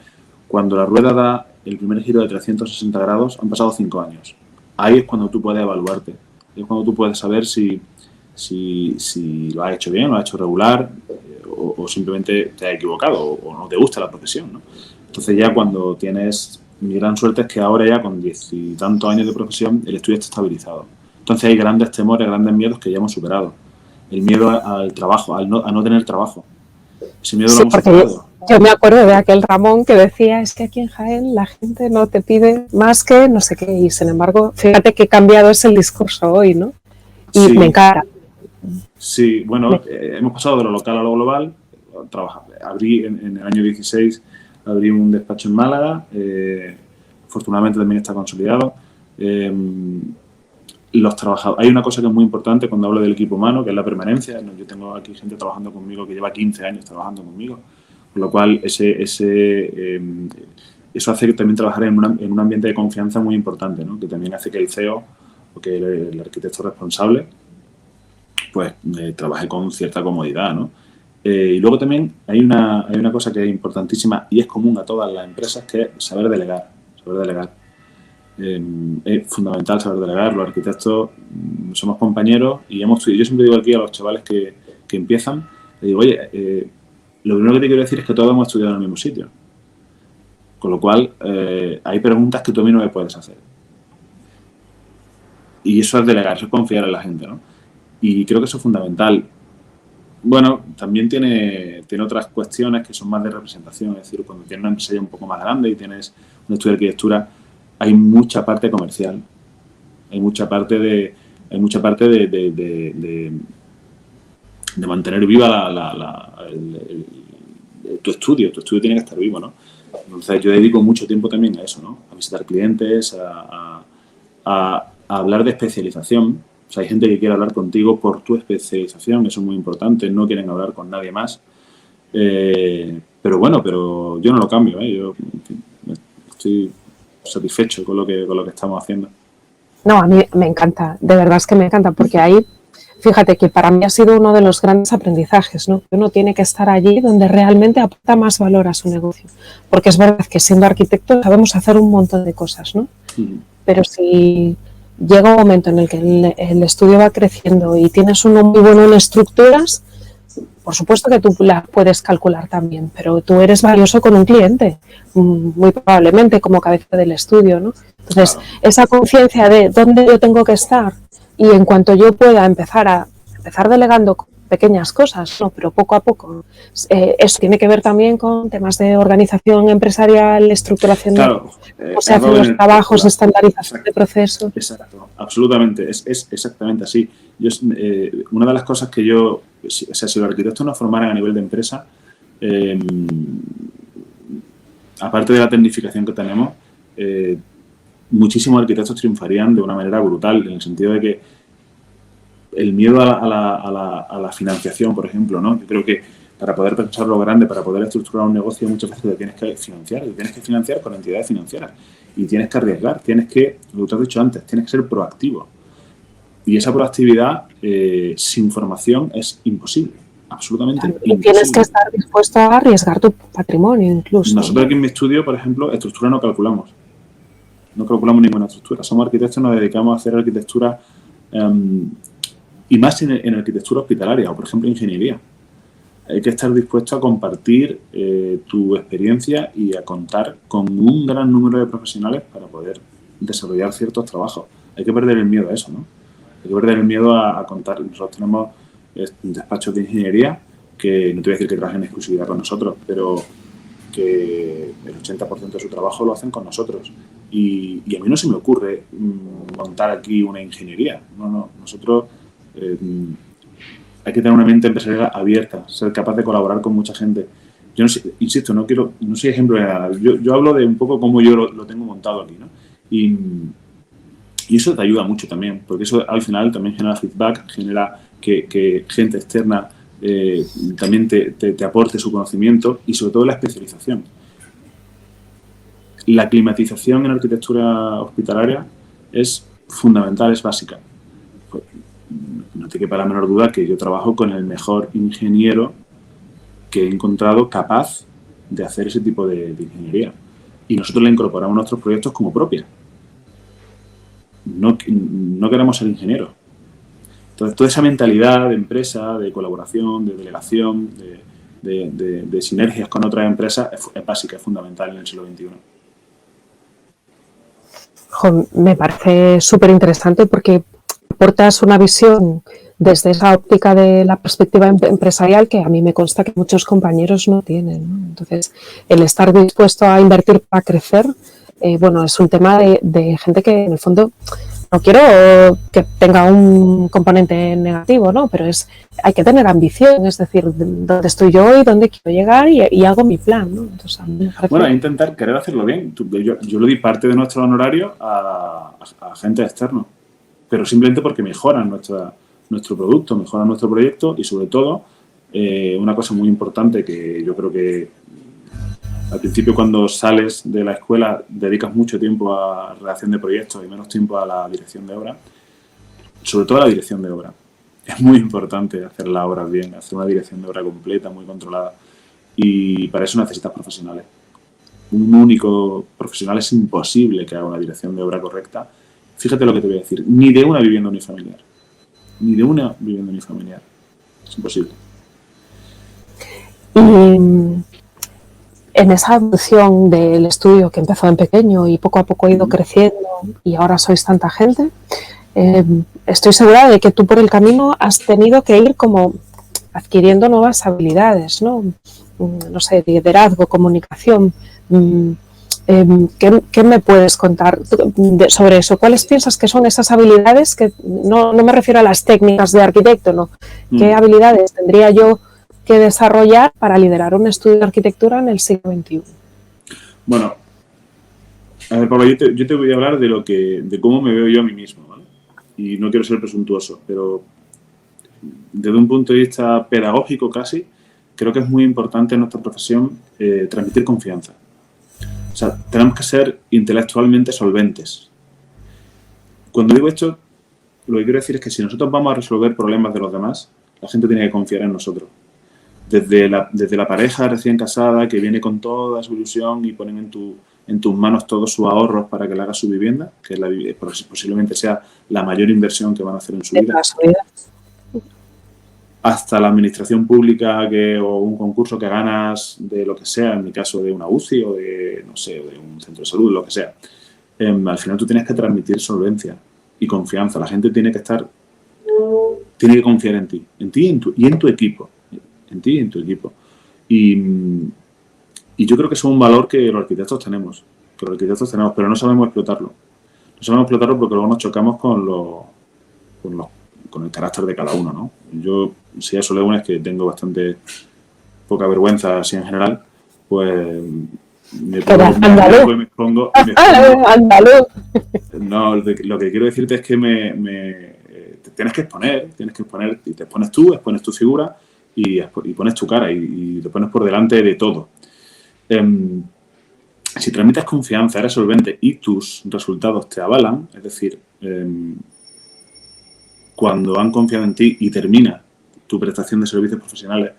Cuando la rueda da el primer giro de 360 grados, han pasado 5 años. Ahí es cuando tú puedes evaluarte. Ahí es cuando tú puedes saber si lo has hecho bien, lo has hecho regular, o simplemente te has equivocado o no te gusta la profesión, ¿no? Entonces ya cuando tienes... Mi gran suerte es que ahora ya con 10 y tantos años de profesión el estudio está estabilizado. Entonces hay grandes temores, grandes miedos que ya hemos superado. El miedo al trabajo, a no tener trabajo. Ese miedo lo hemos superado. Yo me acuerdo de aquel Ramón que decía, es que aquí en Jaén la gente no te pide más que no sé qué, y sin embargo, fíjate qué cambiado es el discurso hoy, ¿no? Y sí, me encanta. Sí, bueno, hemos pasado de lo local a lo global. Abrí en el año 16, abrí un despacho en Málaga, afortunadamente también está consolidado. Los trabajadores, hay una cosa que es muy importante cuando hablo del equipo humano, que es la permanencia. Yo tengo aquí gente trabajando conmigo que lleva 15 años trabajando conmigo, con lo cual eso hace que también trabajar en un ambiente de confianza muy importante, ¿no? Que también hace que el CEO o que el arquitecto responsable pues trabaje con cierta comodidad, ¿no? Y luego también hay una cosa que es importantísima y es común a todas las empresas, que es saber delegar. Es fundamental saber delegar. Los arquitectos somos compañeros y yo siempre digo aquí a los chavales que empiezan, les digo, oye, lo primero que te quiero decir es que todos hemos estudiado en el mismo sitio. Con lo cual, hay preguntas que tú a mí no me puedes hacer. Y eso es delegar, eso es confiar en la gente, ¿no? Y creo que eso es fundamental. Bueno, también tiene otras cuestiones que son más de representación. Es decir, cuando tienes una empresa ya un poco más grande y tienes un estudio de arquitectura, hay mucha parte comercial. Hay mucha parte de mantener viva tu estudio. Tu estudio tiene que estar vivo, ¿no? Entonces, yo dedico mucho tiempo también a eso, ¿no? A visitar clientes, a hablar de especialización. O sea, hay gente que quiere hablar contigo por tu especialización, eso es muy importante, no quieren hablar con nadie más. Pero yo no lo cambio, ¿eh? Yo, en fin, estoy satisfecho con lo que estamos haciendo. No, a mí me encanta, de verdad es que me encanta, porque ahí, fíjate que para mí ha sido uno de los grandes aprendizajes, ¿no? Uno tiene que estar allí donde realmente aporta más valor a su negocio, porque es verdad que siendo arquitecto sabemos hacer un montón de cosas, ¿no? Pero si llega un momento en el que el estudio va creciendo y tienes uno muy bueno en estructuras, por supuesto que tú las puedes calcular también, pero tú eres valioso con un cliente, muy probablemente como cabeza del estudio, ¿no? Entonces, esa conciencia de dónde yo tengo que estar y en cuanto yo pueda empezar delegando pequeñas cosas, ¿no? Pero poco a poco. Eso tiene que ver también con temas de organización empresarial, estructuración, o se hacen los trabajos, estandarización de procesos. Exacto, absolutamente, es exactamente así. Una de las cosas que si los arquitectos nos formaran a nivel de empresa, aparte de la tecnificación que tenemos, muchísimos arquitectos triunfarían de una manera brutal, en el sentido de que el miedo a la financiación, por ejemplo, ¿no? Yo creo que para poder pensar lo grande, para poder estructurar un negocio, muchas veces te tienes que financiar con entidades financieras y tienes que arriesgar, lo que te has dicho antes, tienes que ser proactivo. Y esa proactividad sin formación es imposible, absolutamente imposible. Y tienes que estar dispuesto a arriesgar tu patrimonio incluso. Nosotros aquí en mi estudio, por ejemplo, estructura no calculamos. No calculamos ninguna estructura. Somos arquitectos, nos dedicamos a hacer arquitectura y más en arquitectura hospitalaria o, por ejemplo, ingeniería. Hay que estar dispuesto a compartir tu experiencia y a contar con un gran número de profesionales para poder desarrollar ciertos trabajos. Hay que perder el miedo a eso, ¿no? Hay que perder el miedo a contar. Nosotros tenemos despachos de ingeniería que, no te voy a decir que trabajen en exclusividad con nosotros, pero que el 80% de su trabajo lo hacen con nosotros. Y a mí no se me ocurre montar aquí una ingeniería. No, nosotros... hay que tener una mente empresarial abierta, ser capaz de colaborar con mucha gente. Yo no sé, insisto, no soy ejemplo de nada. Yo hablo de un poco cómo yo lo tengo montado aquí, ¿no? Y eso te ayuda mucho también, porque eso al final también genera feedback, genera que gente externa también te aporte su conocimiento y sobre todo la especialización. La climatización en arquitectura hospitalaria es fundamental, es básica. no te quepa la menor duda que yo trabajo con el mejor ingeniero que he encontrado capaz de hacer ese tipo de ingeniería. Y nosotros la incorporamos a nuestros proyectos como propia. No queremos ser ingenieros. Entonces, toda esa mentalidad de empresa, de colaboración, de delegación, de sinergias con otras empresas es básica, es fundamental en el siglo XXI. Me parece súper interesante porque aportas una visión desde esa óptica de la perspectiva empresarial que a mí me consta que muchos compañeros no tienen, ¿no? Entonces, el estar dispuesto a invertir para crecer, bueno, es un tema de gente que en el fondo no quiero que tenga un componente negativo, ¿no? Pero hay que tener ambición, es decir, dónde estoy yo y dónde quiero llegar y hago mi plan, ¿no? Entonces, a mí me parece... Bueno, intentar querer hacerlo bien. Yo le di parte de nuestro honorario a agentes externos, pero simplemente porque mejoran nuestro producto, mejoran nuestro proyecto y, sobre todo, una cosa muy importante que yo creo que al principio, cuando sales de la escuela, dedicas mucho tiempo a redacción de proyectos y menos tiempo a la dirección de obra, sobre todo a la dirección de obra. Es muy importante hacer las obras bien, hacer una dirección de obra completa, muy controlada, y para eso necesitas profesionales. Un único profesional es imposible que haga una dirección de obra correcta. Fíjate lo que te voy a decir, ni de una vivienda unifamiliar. Ni de una vivienda unifamiliar. Es imposible. Y en esa evolución del estudio que empezó en pequeño y poco a poco ha ido creciendo y ahora sois tanta gente, estoy segura de que tú por el camino has tenido que ir como adquiriendo nuevas habilidades, ¿no? No sé, liderazgo, comunicación. ¿Qué me puedes contar sobre eso? ¿Cuáles piensas que son esas habilidades? Que no me refiero a las técnicas de arquitecto, ¿no? ¿Qué habilidades tendría yo que desarrollar para liderar un estudio de arquitectura en el siglo XXI? Bueno, a ver, Pablo, yo te voy a hablar de cómo me veo yo a mí mismo, ¿vale? Y no quiero ser presuntuoso, pero desde un punto de vista pedagógico casi, creo que es muy importante en nuestra profesión transmitir confianza. O sea, tenemos que ser intelectualmente solventes. Cuando digo esto, lo que quiero decir es que si nosotros vamos a resolver problemas de los demás, la gente tiene que confiar en nosotros. Desde la pareja recién casada que viene con toda su ilusión y ponen en tus manos todos sus ahorros para que le hagas su vivienda, que posiblemente sea la mayor inversión que van a hacer en su vida, hasta la administración pública o un concurso que ganas de lo que sea, en mi caso de una UCI o de, no sé, de un centro de salud, lo que sea. Al final tú tienes que transmitir solvencia y confianza. La gente tiene que confiar en ti y en tu equipo. En ti y en tu equipo. Y yo creo que es un valor que los arquitectos tenemos, pero no sabemos explotarlo. No sabemos explotarlo porque luego nos chocamos con el carácter de cada uno, ¿no? Yo, si a eso le unes que tengo bastante poca vergüenza así en general, pues me pongo. Andaluz. No, lo que quiero decirte es que te tienes que exponer y te expones tú, expones tu figura y pones tu cara y te pones por delante de todo. Si transmites confianza, eres solvente y tus resultados te avalan, es decir, cuando han confiado en ti y termina tu prestación de servicios profesionales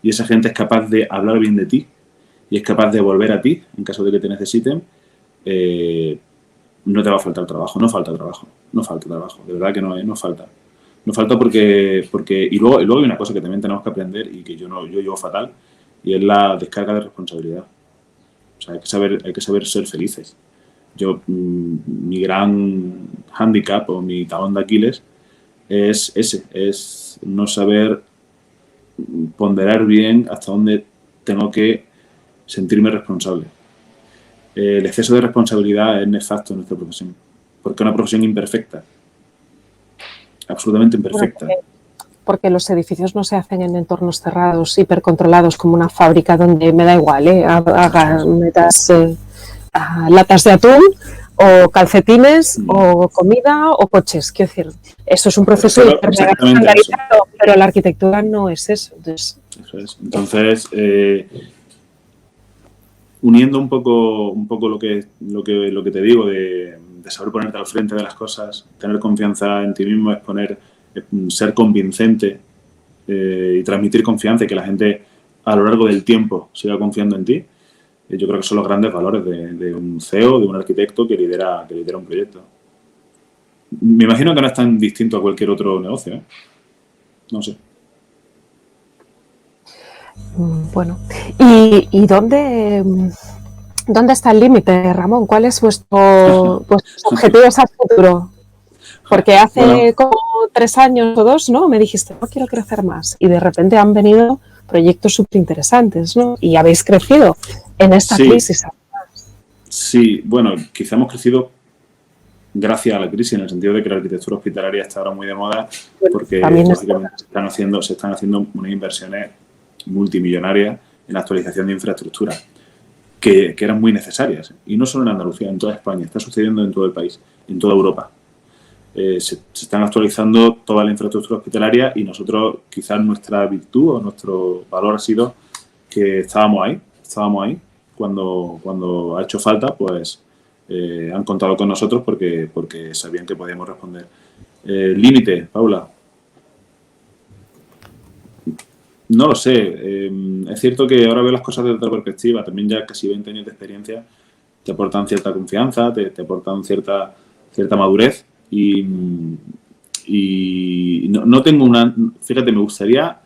y esa gente es capaz de hablar bien de ti y es capaz de volver a ti en caso de que te necesiten, no te va a faltar trabajo, no falta trabajo, de verdad que no falta. No falta porque y luego hay una cosa que también tenemos que aprender y que yo llevo fatal, y es la descarga de responsabilidad. O sea, hay que saber ser felices. Mi gran hándicap o mi talón de Aquiles es no saber ponderar bien hasta dónde tengo que sentirme responsable. El exceso de responsabilidad es nefasto en nuestra profesión, porque es una profesión imperfecta, absolutamente imperfecta. Porque los edificios no se hacen en entornos cerrados, hipercontrolados, como una fábrica donde me da igual, metas latas de atún o calcetines o comida o coches. Quiero decir, eso es un proceso estandarizado, pero la arquitectura no es eso. Entonces, uniendo un poco lo que te digo de saber ponerte al frente de las cosas, tener confianza en ti mismo, es poner ser convincente y transmitir confianza y que la gente a lo largo del tiempo siga confiando en ti. Yo creo que son los grandes valores de un CEO, de un arquitecto que lidera un proyecto. Me imagino que no es tan distinto a cualquier otro negocio, ¿eh? No sé. Bueno, ¿y dónde está el límite, Ramón? ¿Cuál es vuestros objetivos a futuro? Porque hace como 3 años o 2, ¿no? Me dijiste, no quiero crecer más. Y de repente han venido proyectos súper interesantes, ¿no? Y habéis crecido en esta crisis. Sí, bueno, quizá hemos crecido gracias a la crisis, en el sentido de que la arquitectura hospitalaria está ahora muy de moda, porque lógicamente se están haciendo unas inversiones multimillonarias en la actualización de infraestructura que eran muy necesarias. Y no solo en Andalucía, en toda España. Está sucediendo en todo el país, en toda Europa. Se están actualizando toda la infraestructura hospitalaria y nosotros, quizás nuestra virtud o nuestro valor ha sido que estábamos ahí. Cuando ha hecho falta, pues han contado con nosotros porque sabían que podíamos responder. Límite, Paula. No lo sé. Es cierto que ahora veo las cosas desde otra perspectiva. También ya casi 20 años de experiencia te aportan cierta confianza, te aportan cierta madurez y no tengo una... Fíjate, me gustaría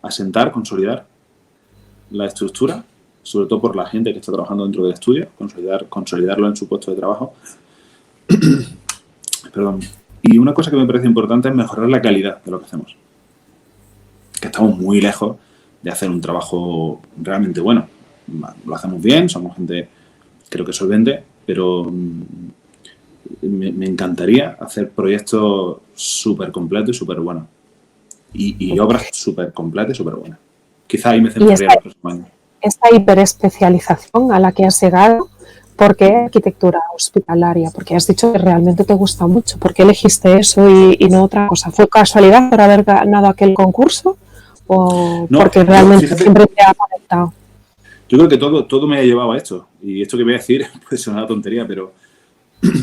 asentar, consolidar la estructura, sobre todo por la gente que está trabajando dentro del estudio, consolidarlo en su puesto de trabajo. Perdón. Y una cosa que me parece importante es mejorar la calidad de lo que hacemos. Que estamos muy lejos de hacer un trabajo realmente bueno. Lo hacemos bien, somos gente, creo que solvente, pero me encantaría hacer proyectos súper completos y súper buenos. Y obras súper completas y súper buenas. Quizá ahí me centraría los próximos años. Esta hiperespecialización a la que has llegado, ¿por qué arquitectura hospitalaria? Porque has dicho que realmente te gusta mucho. ¿Por qué elegiste eso y no otra cosa? ¿Fue casualidad por haber ganado aquel concurso? ¿O no, porque realmente siempre te ha conectado? Yo creo que todo me ha llevado a esto. Y esto que voy a decir puede ser una tontería, pero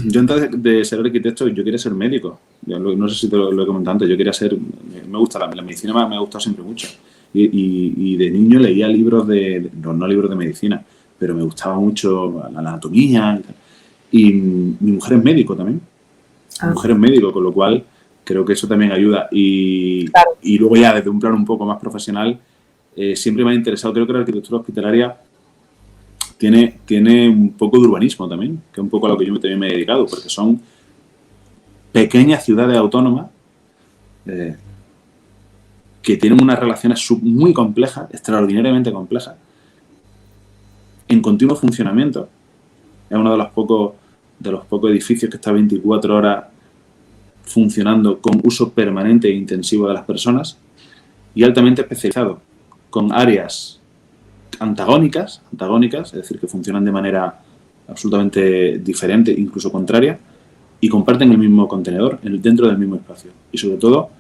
yo antes de ser arquitecto, yo quería ser médico. No sé si te lo he comentado antes. Yo quería ser... Me gusta la medicina, me ha gustado siempre mucho. Y de niño leía libros no libros de medicina, pero me gustaba mucho la anatomía. Y mi mujer es médico también. Mi mujer es médico, con lo cual creo que eso también ayuda. Y luego ya desde un plano un poco más profesional, siempre me ha interesado. Creo que la arquitectura hospitalaria tiene un poco de urbanismo también, que es un poco a lo que yo también me he dedicado, porque son pequeñas ciudades autónomas que tienen unas relaciones muy complejas, extraordinariamente complejas, en continuo funcionamiento. Es uno de los pocos edificios que está 24 horas funcionando con uso permanente e intensivo de las personas y altamente especializado, con áreas antagónicas, es decir, que funcionan de manera absolutamente diferente, incluso contraria, y comparten el mismo contenedor dentro del mismo espacio. Y sobre todo,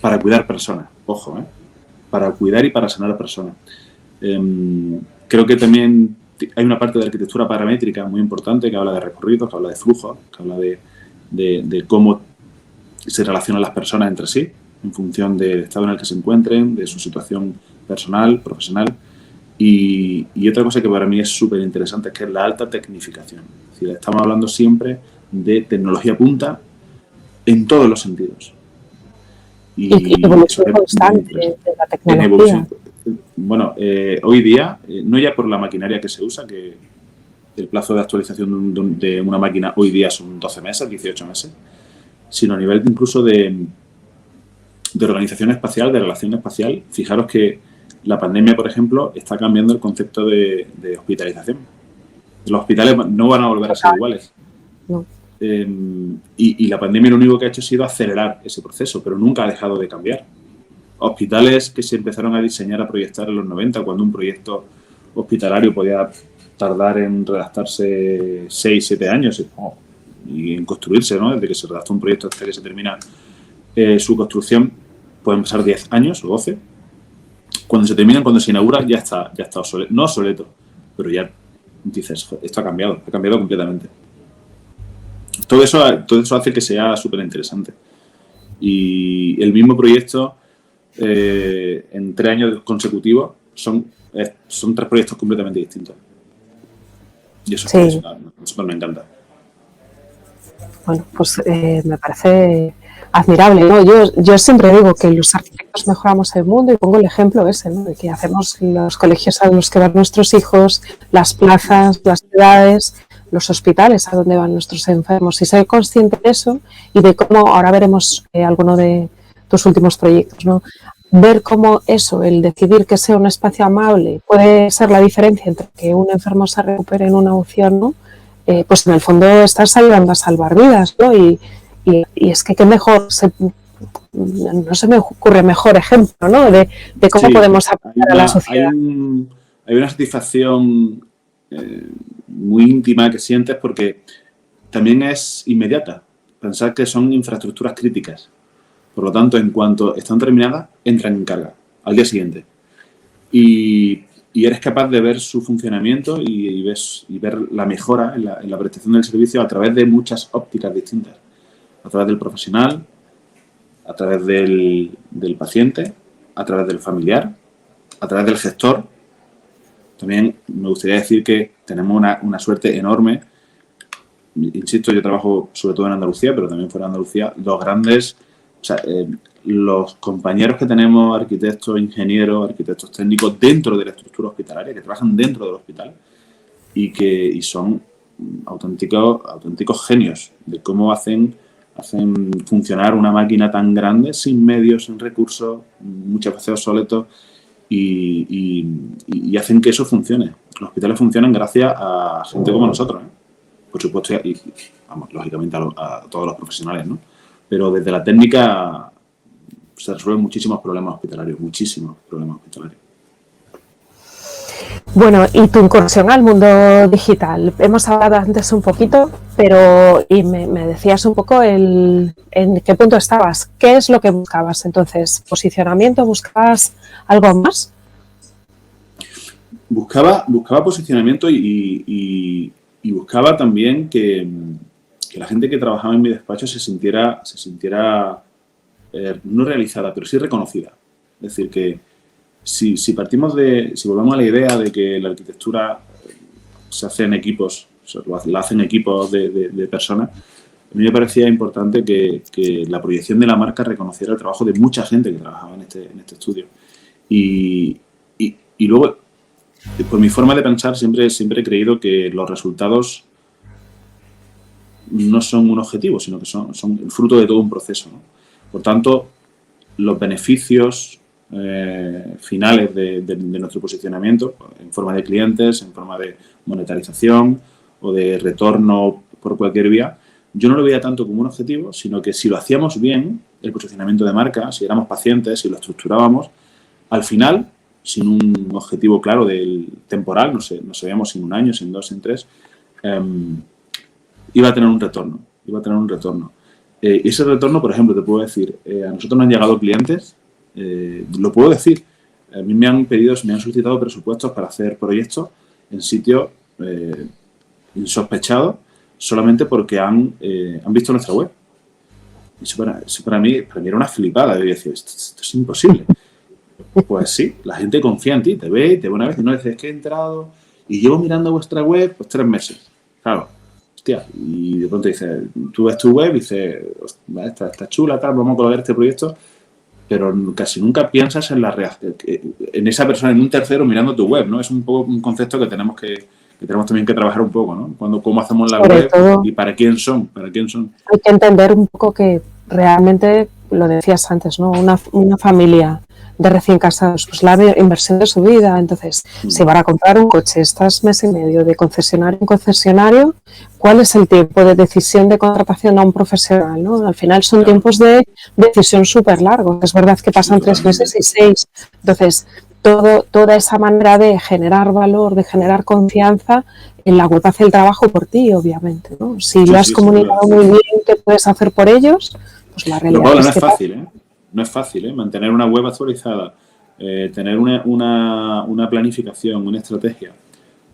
para cuidar personas, ojo, para cuidar y para sanar a personas. Creo que también hay una parte de arquitectura paramétrica muy importante que habla de recorridos, que habla de flujos, que habla de cómo se relacionan las personas entre sí en función del estado en el que se encuentren, de su situación personal, profesional. Y otra cosa que para mí es súper interesante es que es la alta tecnificación. Es decir, estamos hablando siempre de tecnología punta en todos los sentidos. Y evolución constante de la tecnología. Bueno, hoy día, no ya por la maquinaria que se usa, que el plazo de actualización de una máquina hoy día son 12 meses, 18 meses, sino a nivel incluso de organización espacial, de relación espacial. Fijaros que la pandemia, por ejemplo, está cambiando el concepto de hospitalización. Los hospitales no van a volver a ser iguales. No. Y la pandemia lo único que ha hecho ha sido acelerar ese proceso, pero nunca ha dejado de cambiar. Hospitales que se empezaron a diseñar, a proyectar en los 90, cuando un proyecto hospitalario podía tardar en redactarse 6, 7 años y en construirse, ¿no? Desde que se redacta un proyecto hasta que se termina su construcción, pueden pasar 10 años o 12. Cuando se termina, cuando se inaugura, ya está obsoleto. No obsoleto, pero ya dices, esto ha cambiado completamente. todo eso hace que sea súper interesante. Y el mismo proyecto, en 3 años consecutivos, son 3 proyectos completamente distintos. Y eso Sí. me encanta. Bueno, pues me parece admirable, ¿no? Yo siempre digo que los arquitectos mejoramos el mundo y pongo el ejemplo ese, ¿no? De que hacemos los colegios a los que van nuestros hijos, las plazas, las ciudades, los hospitales a donde van nuestros enfermos. Y ser consciente de eso y de cómo, ahora veremos alguno de tus últimos proyectos, ¿no? Ver cómo eso, el decidir que sea un espacio amable, puede ser la diferencia entre que un enfermo se recupere en una UCI o no. Pues en el fondo estás ayudando a salvar vidas, ¿no? Y es que qué mejor, no se me ocurre mejor ejemplo, ¿no? De cómo podemos apoyar a la sociedad. Hay una satisfacción muy íntima que sientes porque también es inmediata. Pensar que son infraestructuras críticas. Por lo tanto, en cuanto están terminadas, entran en carga al día siguiente. Y eres capaz de ver su funcionamiento y ver la mejora en la prestación del servicio a través de muchas ópticas distintas. A través del profesional, a través del paciente, a través del familiar, a través del gestor. También me gustaría decir que tenemos una suerte enorme. Insisto, yo trabajo sobre todo en Andalucía, pero también fuera de Andalucía, los compañeros que tenemos, arquitectos, ingenieros, arquitectos técnicos dentro de la estructura hospitalaria, que trabajan dentro del hospital y son auténticos genios de cómo hacen funcionar una máquina tan grande sin medios, sin recursos, muchas veces obsoletos y hacen que eso funcione. Los hospitales funcionan gracias a gente como nosotros, ¿eh? Por supuesto, y lógicamente a todos los profesionales, ¿no? Pero desde la técnica se resuelven muchísimos problemas hospitalarios. Bueno, y tu incursión al mundo digital. Hemos hablado antes un poquito, pero me decías un poco en qué punto estabas. ¿Qué es lo que buscabas entonces? ¿Posicionamiento? ¿Buscabas algo más? Buscaba posicionamiento y buscaba también que la gente que trabajaba en mi despacho se sintiera no realizada, pero sí reconocida. Es decir, que si volvemos a la idea de que la arquitectura se hace en equipos, la hacen equipos de personas, a mí me parecía importante que la proyección de la marca reconociera el trabajo de mucha gente que trabajaba en este estudio. Y luego, por mi forma de pensar, siempre he creído que los resultados no son un objetivo, sino que son el fruto de todo un proceso, ¿no? Por tanto, los beneficios finales de nuestro posicionamiento, en forma de clientes, en forma de monetarización o de retorno por cualquier vía, yo no lo veía tanto como un objetivo, sino que si lo hacíamos bien, el posicionamiento de marca, si éramos pacientes, si lo estructurábamos, al final, sin un objetivo claro del temporal, no sabíamos si en 1 año, si en 2, en 3, iba a tener un retorno. Ese retorno, por ejemplo, te puedo decir, a nosotros nos han llegado clientes, lo puedo decir, a mí me han solicitado presupuestos para hacer proyectos en sitios insospechados solamente porque han visto nuestra web. Eso para mí era una flipada. Yo decía, esto es imposible. Pues sí, la gente confía en ti, te ve una vez y no dices, es que he entrado y llevo mirando vuestra web pues 3 meses. Claro, hostia, y de pronto dices, tú ves tu web y dices, está chula, tal, vamos a colocar este proyecto, pero casi nunca piensas en la reacción, en esa persona, en un tercero mirando tu web, ¿no? Es un poco un concepto que tenemos también que trabajar un poco, ¿no? Cómo hacemos la web y para quién son. Hay que entender un poco que realmente, lo decías antes, ¿no? Una familia de recién casados, pues la inversión de su vida. Entonces, si van a comprar un coche, estás mes y medio de concesionario en concesionario, ¿cuál es el tiempo de decisión de contratación a un profesional, ¿no? Al final son tiempos de decisión súper largos. Es verdad que pasan 3 meses y 6. Entonces, toda esa manera de generar valor, de generar confianza, en la web hace el trabajo por ti, obviamente, ¿no? Si lo has comunicado muy bien qué puedes hacer por ellos, pues la realidad Paula, no es fácil, ¿eh? No es fácil, ¿eh? Mantener una web actualizada, tener una planificación, una estrategia,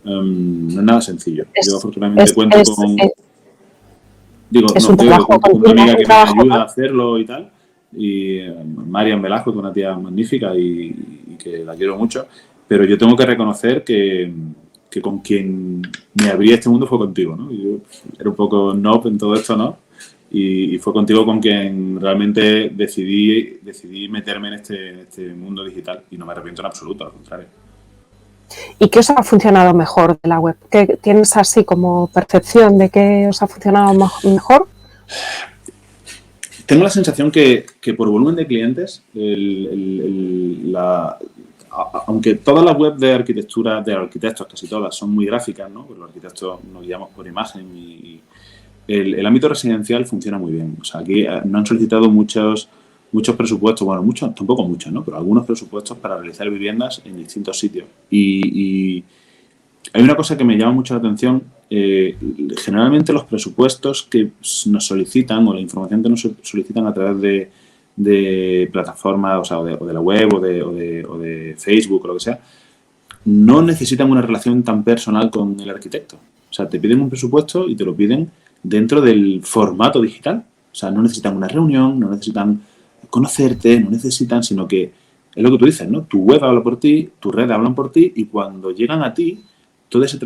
no es nada sencillo. Yo afortunadamente cuento con... Digo, Es no, un digo, trabajo con una continuo, amiga un que me trabajo, ayuda ¿no? a hacerlo y tal, y Marian Velasco, que es una tía magnífica y que la quiero mucho, pero yo tengo que reconocer que con quien me abrí este mundo fue contigo, ¿no? Y yo era un poco noob en todo esto, ¿no? Y fue contigo con quien realmente decidí meterme en este mundo digital y no me arrepiento en absoluto, al contrario. ¿Y qué os ha funcionado mejor de la web? ¿Qué tienes así como percepción de qué os ha funcionado mejor? Tengo la sensación que por volumen de clientes, aunque todas las webs de arquitectura, de arquitectos, casi todas, son muy gráficas, ¿no? Porque los arquitectos nos guiamos por imagen y el ámbito residencial funciona muy bien. O sea, aquí no han solicitado muchos presupuestos, bueno, muchos, tampoco muchos, ¿no? Pero algunos presupuestos para realizar viviendas en distintos sitios. Y hay una cosa que me llama mucho la atención. Generalmente los presupuestos que nos solicitan o la información que nos solicitan a través de plataformas, o sea, o de la web o de Facebook o lo que sea, no necesitan una relación tan personal con el arquitecto. O sea, te piden un presupuesto y te lo piden dentro del formato digital. O sea, no necesitan una reunión, no necesitan conocerte, no necesitan, sino que es lo que tú dices, ¿no? Tu web habla por ti, tu red hablan por ti y cuando llegan a ti, todo ese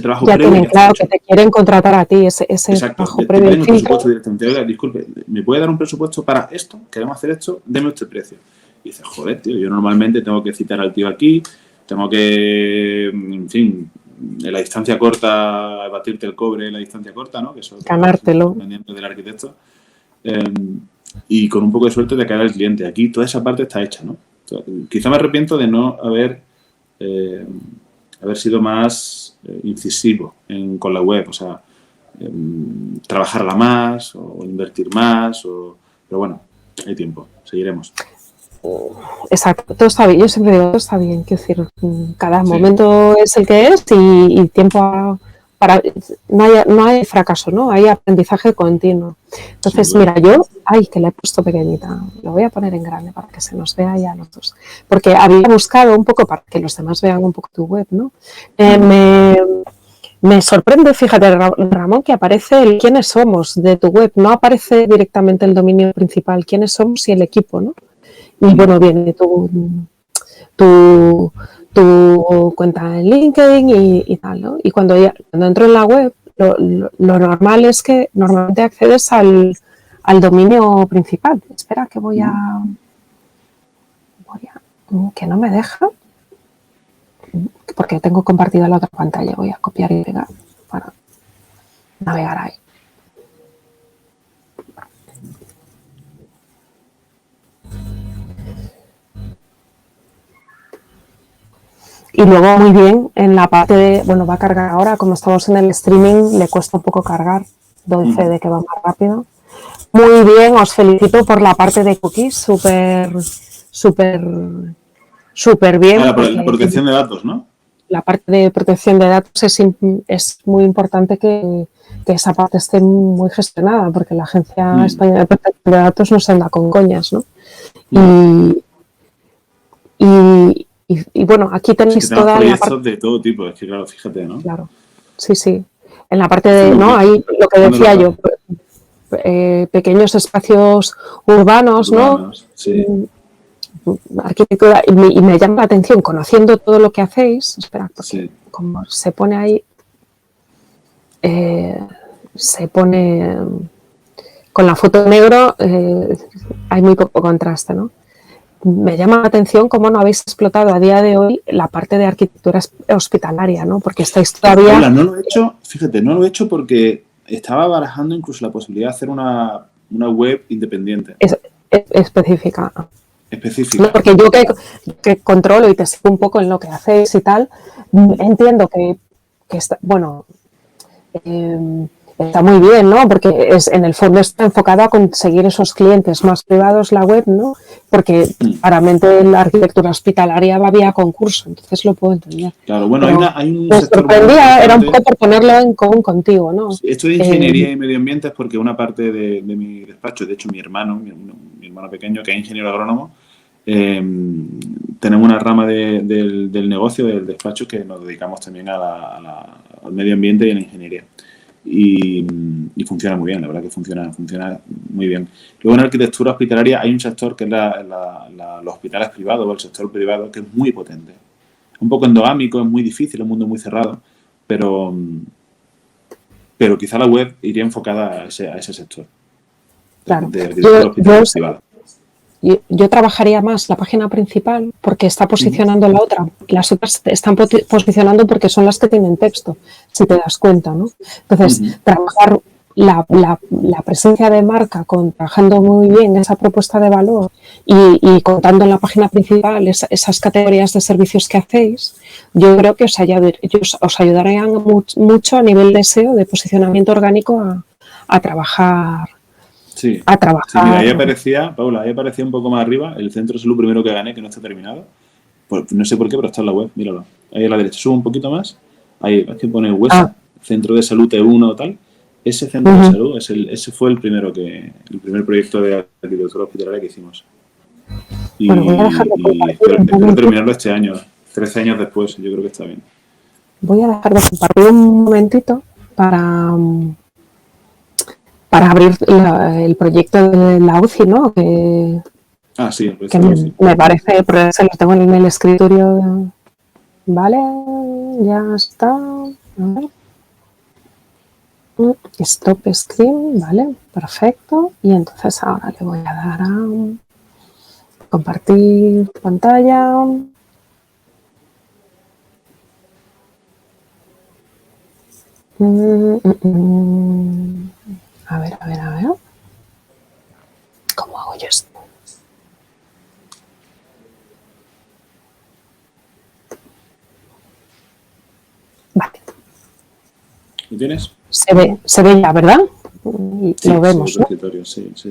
trabajo Ya previo tienen ya está claro que hecho. te quieren contratar a ti, ese Exacto, trabajo te previo piden el el filtro. presupuesto directamente. Oiga, disculpe, ¿me puede dar un presupuesto para esto? Queremos hacer esto, deme usted precio. Y dices, joder, tío, yo normalmente tengo que citar al tío aquí, tengo que, en fin, en la distancia corta, batirte el cobre en la distancia corta, ¿no? Que eso es Ganártelo. pendiente del arquitecto. Eh, y con un poco de suerte te cae el cliente. Aquí toda esa parte está hecha, ¿no? O sea, quizá me arrepiento de no eh, haber sido más incisivo con la web, o sea, trabajarla más o invertir más, pero bueno, hay tiempo, seguiremos. Exacto, todo está bien. Yo siempre digo, todo está bien. Quiero decir, cada Sí, momento es el que es y tiempo para. No hay fracaso, ¿no? Hay aprendizaje continuo. sin Entonces, duda. mira, yo, ay, que la he puesto pequeñita. Lo voy a poner en grande para que se nos vea ya a los dos. Porque había buscado un poco para que los demás vean un poco tu web, ¿no? Me sorprende, fíjate, Ramón, que aparece el quiénes somos de tu web. No aparece directamente el dominio principal, quiénes somos y el equipo, ¿no? Y bueno, viene tu, tu cuenta en LinkedIn y tal, ¿no? Y cuando entro en la web, lo normal es que normalmente accedes al dominio principal. Espera que que no me deja, porque tengo compartida la otra pantalla. Voy a copiar y pegar para navegar ahí. Y luego muy bien en la parte de, bueno, va a cargar ahora, como estamos en el streaming, le cuesta un poco cargar, doy fe de que va más rápido. Muy bien, os felicito por la parte de cookies, súper bien, La porque protección de datos, ¿no? la parte de protección de datos es muy importante que esa parte esté muy gestionada, porque la Agencia Española de Protección de Datos no se anda con coñas, ¿no? Y bueno, aquí Es que tenéis tenemos toda la parte. proyectos de todo tipo, es que claro, fíjate, ¿no? Claro, sí, sí. En la parte de, Haciendo ¿no? Ahí lo que haciendo los decía yo, datos pequeños espacios urbanos, ¿no? urbanos, sí, Arquitectura, y me llama la atención, conociendo todo lo que hacéis, espera, porque sí. como se pone ahí, se pone con la foto negro, hay muy poco contraste, ¿no? Me llama la atención cómo no habéis explotado a día de hoy la parte de arquitectura hospitalaria, ¿no? Porque estáis todavía Paula, no lo he hecho, fíjate, no lo he hecho porque estaba barajando incluso la posibilidad de hacer una web independiente, específica. No, específica. porque yo que controlo y te sigo un poco en lo que hacéis y tal, entiendo que está, bueno, está muy bien, ¿no? Porque en el fondo está enfocado a conseguir esos clientes más privados la web, ¿no? Porque claramente la arquitectura hospitalaria va vía concurso, entonces lo puedo entender. Claro, bueno, Pero hay un me sector muy sorprendía, era un importante. poco por ponerlo en común contigo, ¿no? Esto de ingeniería y medio ambiente es porque una parte de mi despacho, de hecho mi hermano, mi hermano pequeño, que es ingeniero agrónomo, tenemos una rama del negocio, del despacho, que nos dedicamos también al medio ambiente y a la ingeniería. y funciona muy bien, la verdad que funciona muy bien. Luego en arquitectura hospitalaria hay un sector que es los hospitales privados o el sector privado, que es muy potente. Un poco endogámico, es muy difícil, es un mundo muy cerrado, pero quizá la web iría enfocada a ese sector Claro. de arquitectura hospitalaria privada. Yo trabajaría más la página principal porque está posicionando la otra. Las otras están posicionando porque son las que tienen texto, si te das cuenta, ¿no? Entonces, trabajar la presencia de marca, trabajando muy bien esa propuesta de valor y contando en la página principal esas categorías de servicios que hacéis, yo creo que os ayudarían mucho a nivel de SEO, de posicionamiento orgánico, a trabajar. Sí. A trabajar. Sí, mira, ahí aparecía, Paula, ahí aparecía un poco más arriba el centro de salud primero que gané, que no está terminado. Pues, no sé por qué, pero está en la web, míralo. Ahí a la derecha, sube un poquito más. Ahí ves que pone Huesa, centro de salud T1 o tal. Ese centro de salud, ese fue el primer proyecto de arquitectura hospitalaria que hicimos. Y, bueno, voy a dejar de espero terminarlo este año, 13 años después, yo creo que está bien. Voy a dejar de compartir un momentito para abrir el proyecto de la UCI, ¿no? Sí, el que UCI. me parece, pero se lo tengo en el escritorio. Vale, ya está. A ver. Stop screen, vale, perfecto. Y entonces ahora le voy a dar a compartir pantalla. A ver. ¿Cómo hago yo esto? Vale. ¿Lo tienes? Se ve ya, ¿verdad? Sí, lo vemos, sí, ¿no?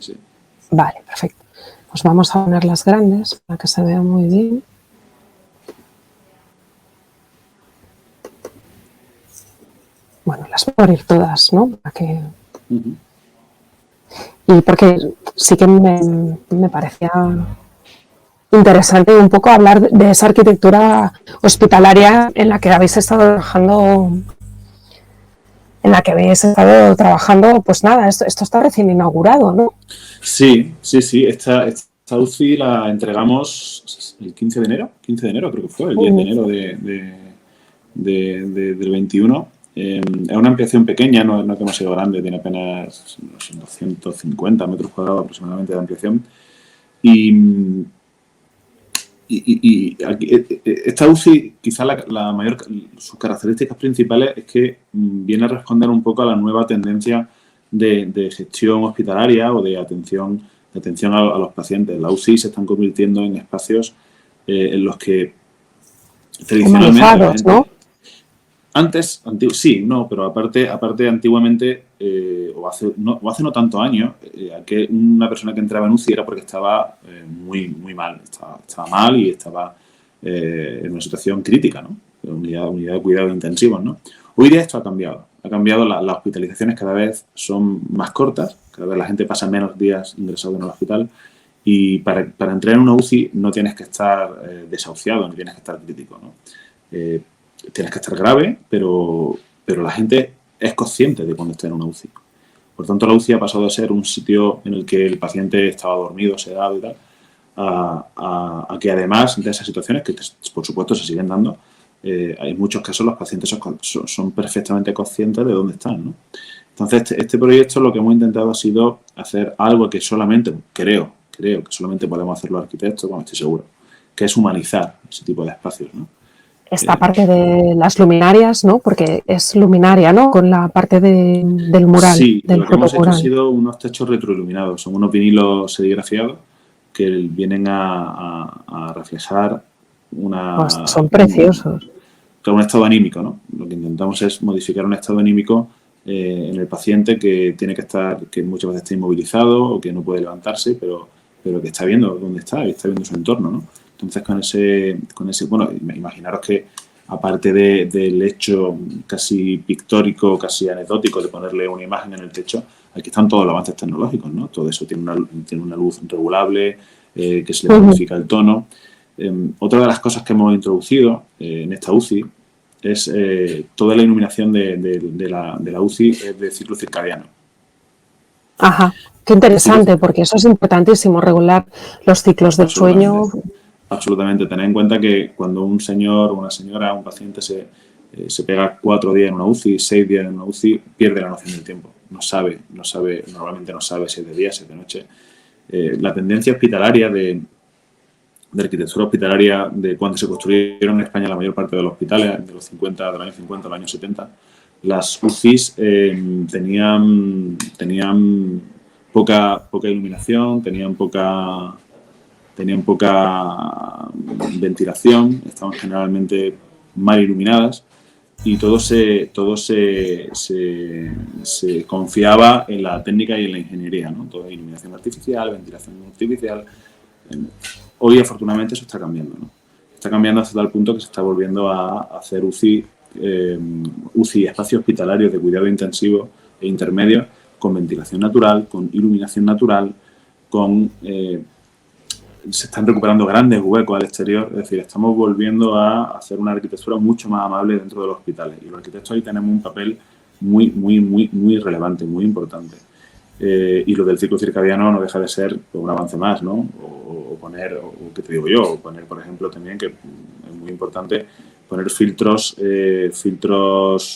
Sí. Vale, perfecto. Pues vamos a ponerlas grandes para que se vea muy bien. Bueno, las voy a abrir todas, ¿no? Para que... Y porque sí que me parecía interesante un poco hablar de esa arquitectura hospitalaria en la que habéis estado trabajando, pues nada, esto está recién inaugurado, ¿no? Sí. Esta UCI la entregamos el 15 de enero creo que fue, el 10 de enero del 21. Es una ampliación pequeña, no es demasiado grande, tiene apenas unos 250 metros cuadrados aproximadamente de ampliación. Y esta UCI, quizá sus características principales es que viene a responder un poco a la nueva tendencia de gestión hospitalaria o de atención a los pacientes. La UCI se están convirtiendo en espacios en los que tradicionalmente ¿no? Pero aparte antiguamente, o hace no tantos años, que una persona que entraba en UCI era porque estaba muy mal, estaba mal y estaba en una situación crítica, ¿no? Unidad de cuidados intensivos, ¿no? Hoy día esto ha cambiado. Las hospitalizaciones cada vez son más cortas, cada vez la gente pasa menos días ingresado en el hospital y para entrar en una UCI no tienes que estar desahuciado, no tienes que estar crítico, ¿no? Tienes que estar grave, pero la gente es consciente de cuando está en una UCI. Por tanto, la UCI ha pasado de ser un sitio en el que el paciente estaba dormido, sedado y tal, a que además de esas situaciones, que por supuesto se siguen dando, en muchos casos los pacientes son perfectamente conscientes de dónde están, ¿no? Entonces, este proyecto lo que hemos intentado ha sido hacer algo que solamente, creo que solamente podemos hacer los arquitectos, bueno, estoy seguro, que es humanizar ese tipo de espacios, ¿no? Esta parte de las luminarias, ¿no? Porque es luminaria, ¿no? Con la parte del mural. Sí, del lo que hemos hecho ha sido unos techos retroiluminados. Son unos vinilos serigrafiados que vienen a reflejar son preciosos. Un estado anímico, ¿no? Lo que intentamos es modificar un estado anímico en el paciente que tiene que estar, que muchas veces está inmovilizado o que no puede levantarse, pero que está viendo dónde está y está viendo su entorno, ¿no? Entonces, con ese bueno, imaginaros que aparte del hecho casi pictórico, casi anecdótico de ponerle una imagen en el techo, aquí están todos los avances tecnológicos, ¿no? Todo eso tiene una luz regulable, que se le modifica el tono. Otra de las cosas que hemos introducido en esta UCI es toda la iluminación de la UCI es de ciclo circadiano. Ajá, qué interesante, porque eso es importantísimo, regular los ciclos del sueño. Absolutamente. Tened en cuenta que cuando un señor, una señora, un paciente se pega 4 días en una UCI, 6 días en una UCI, pierde la noción del tiempo. Normalmente no sabe si es de día, si es de noche. La tendencia hospitalaria de arquitectura hospitalaria de cuando se construyeron en España la mayor parte de los hospitales, de los 50, del año 50 al año 70, las UCIs tenían poca iluminación, tenían poca ventilación, estaban generalmente mal iluminadas y todo se confiaba en la técnica y en la ingeniería, ¿no? Toda iluminación artificial, ventilación artificial. Hoy, afortunadamente, eso está cambiando, ¿no? Está cambiando hasta tal punto que se está volviendo a hacer UCI, espacios hospitalarios de cuidado intensivo e intermedio con ventilación natural, con iluminación natural, se están recuperando grandes huecos al exterior, es decir, estamos volviendo a hacer una arquitectura mucho más amable dentro de los hospitales y los arquitectos ahí tenemos un papel muy relevante, muy importante. Y lo del ciclo circadiano no deja de ser un avance más, ¿no? ¿Qué te digo yo? Poner, por ejemplo, también, que es muy importante, poner filtros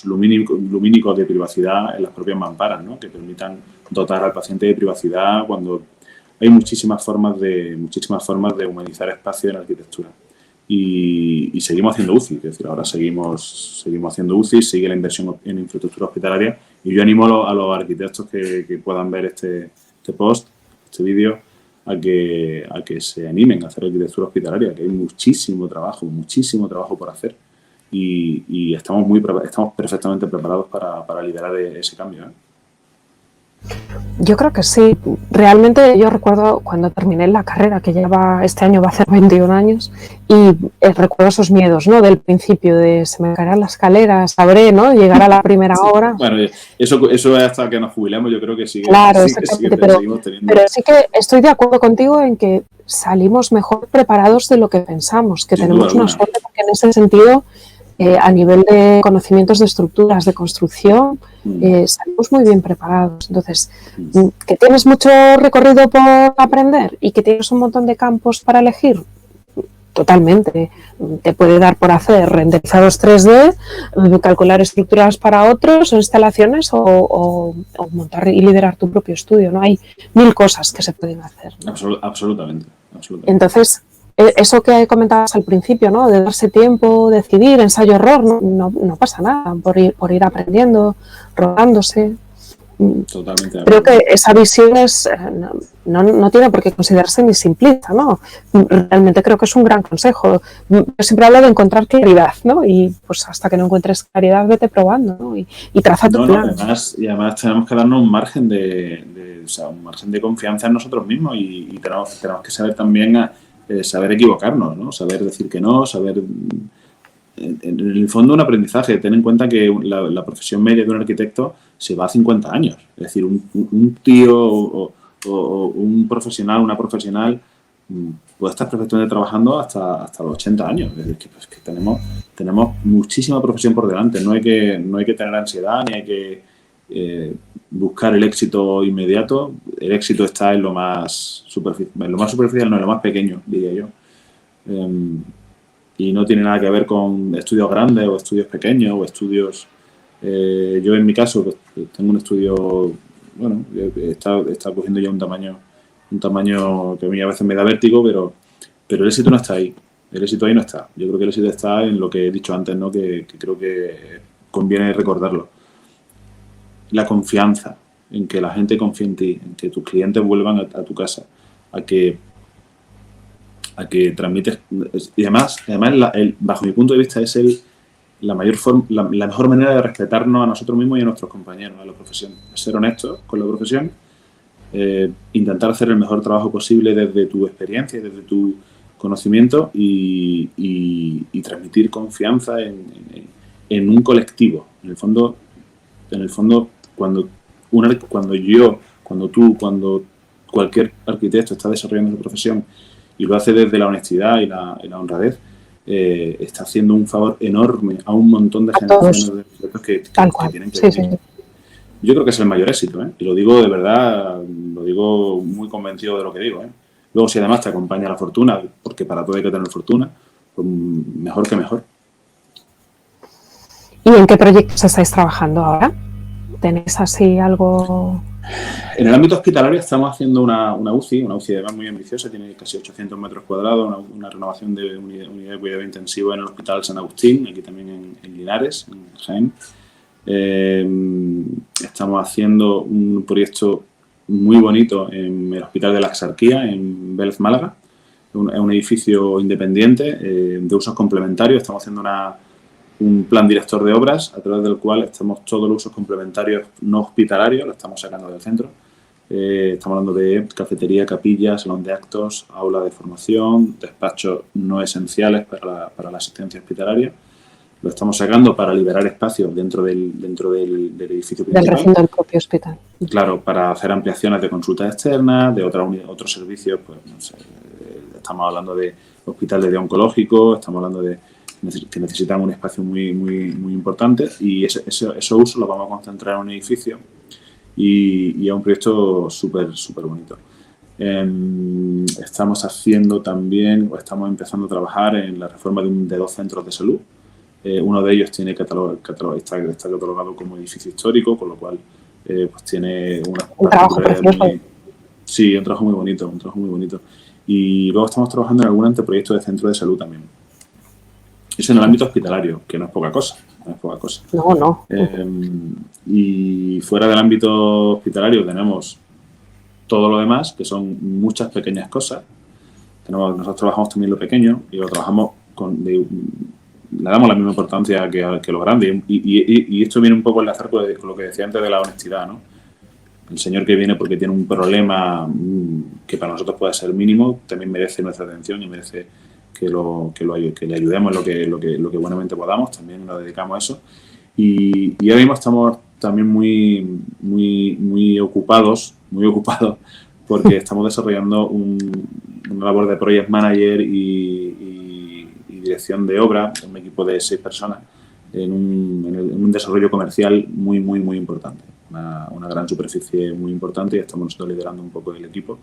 lumínicos de privacidad en las propias mamparas, ¿no? Que permitan dotar al paciente de privacidad cuando hay muchísimas formas de humanizar espacio en la arquitectura. Y seguimos haciendo UCI, es decir, ahora seguimos haciendo UCI, sigue la inversión en infraestructura hospitalaria y yo animo a los arquitectos que puedan ver este post, este vídeo, a que se animen a hacer arquitectura hospitalaria, que hay muchísimo trabajo por hacer y estamos perfectamente preparados para liderar ese cambio, ¿eh? Yo creo que sí. Realmente yo recuerdo cuando terminé la carrera, que este año va a hacer 21 años, y recuerdo esos miedos, ¿no? Del principio, de se me caerán las escaleras, sabré, ¿no? Llegar a la primera hora. Bueno, eso es hasta que nos jubilemos, yo creo que sigue. Claro, exactamente, pero sí que estoy de acuerdo contigo en que salimos mejor preparados de lo que pensamos, que tenemos una suerte, porque en ese sentido, a nivel de conocimientos de estructuras, de construcción, salimos muy bien preparados. Entonces, que tienes mucho recorrido por aprender y que tienes un montón de campos para elegir, totalmente. Te puede dar por hacer renderizados 3D, calcular estructuras para otros, o instalaciones, o montar y liderar tu propio estudio, ¿no? Hay 1000 cosas que se pueden hacer, ¿no? Absolutamente. Entonces, eso que comentabas al principio, ¿no? De darse tiempo, decidir, ensayo-error, no pasa nada por ir aprendiendo, rodándose. Totalmente. Creo que esa visión no tiene por qué considerarse ni simplista, ¿no? Realmente creo que es un gran consejo. Yo siempre hablo de encontrar claridad, ¿no? Y pues hasta que no encuentres claridad, vete probando, ¿no? Y traza tu plan. Además tenemos que darnos un margen un margen de confianza en nosotros mismos y tenemos que saber también saber equivocarnos, ¿no? Saber decir que no, saber... En el fondo, un aprendizaje. Ten en cuenta que la profesión media de un arquitecto se va a 50 años. Es decir, un tío o un profesional, una profesional, puede estar perfectamente trabajando hasta los 80 años. Es decir, que tenemos muchísima profesión por delante. No hay que tener ansiedad, ni hay que buscar el éxito inmediato. El éxito está en lo más superficial, no, en lo más pequeño, diría yo. Y no tiene nada que ver con estudios grandes o estudios pequeños o estudios... yo en mi caso pues, tengo un estudio, bueno, he estado cogiendo ya un tamaño que a mí a veces me da vértigo, pero el éxito no está ahí. El éxito ahí no está. Yo creo que el éxito está en lo que he dicho antes, ¿no? Que creo que conviene recordarlo. La confianza, en que la gente confíe en ti, en que tus clientes vuelvan a tu casa, a que transmites. Y además bajo mi punto de vista, es la mejor manera de respetarnos a nosotros mismos y a nuestros compañeros, a la profesión. Ser honestos con la profesión, intentar hacer el mejor trabajo posible desde tu experiencia y desde tu conocimiento y transmitir confianza en un colectivo. En el fondo cuando cualquier arquitecto está desarrollando su profesión y lo hace desde la honestidad y la honradez, está haciendo un favor enorme a un montón de generaciones de arquitectos que tienen que venir. Yo creo que es el mayor éxito, ¿eh? Y lo digo de verdad, lo digo muy convencido de lo que digo, ¿eh? Luego, si además te acompaña la fortuna, porque para todo hay que tener fortuna, pues mejor que mejor. ¿Y en qué proyectos estáis trabajando ahora? ¿Tenéis así algo...? En el ámbito hospitalario estamos haciendo una UCI además muy ambiciosa, tiene casi 800 metros cuadrados, una renovación de unidad de cuidado intensivo en el Hospital San Agustín, aquí también en Linares, en Jaén. Estamos haciendo un proyecto muy bonito en el Hospital de la Exarquía, en Vélez, Málaga. Es un edificio independiente de usos complementarios. Estamos haciendo un plan director de obras a través del cual estamos todos los usos complementarios no hospitalarios, lo estamos sacando del centro. Estamos hablando de cafetería, capilla, salón de actos, aula de formación, despachos no esenciales para la asistencia hospitalaria. Lo estamos sacando para liberar espacios dentro del edificio principal. Del recinto del propio hospital. Claro, para hacer ampliaciones de consultas externas, de otros servicios, pues no sé, estamos hablando de hospitales de oncológico, estamos hablando de que necesitamos un espacio muy importante y esos usos los vamos a concentrar en un edificio y es un proyecto súper bonito. Estamos haciendo también, o estamos empezando a trabajar en la reforma de 2 centros de salud. Uno de ellos tiene está catalogado como edificio histórico, con lo cual pues tiene un trabajo precioso. Sí, un trabajo muy bonito, Y luego estamos trabajando en algún anteproyecto de centro de salud también. Eso en el ámbito hospitalario, que no es poca cosa. No. Y fuera del ámbito hospitalario tenemos todo lo demás, que son muchas pequeñas cosas. Nosotros trabajamos también lo pequeño y lo trabajamos le damos la misma importancia que lo grande. Y esto viene un poco a enlazar con lo que decía antes de la honestidad, ¿no? El señor que viene porque tiene un problema que para nosotros puede ser mínimo, también merece nuestra atención y merece que le ayudemos en lo que buenamente podamos, también nos dedicamos a eso. Y ahora mismo estamos también muy ocupados porque estamos desarrollando una labor de project manager y dirección de obra, un equipo de 6 personas en un desarrollo comercial muy importante, una gran superficie muy importante y estamos nosotros liderando un poco el equipo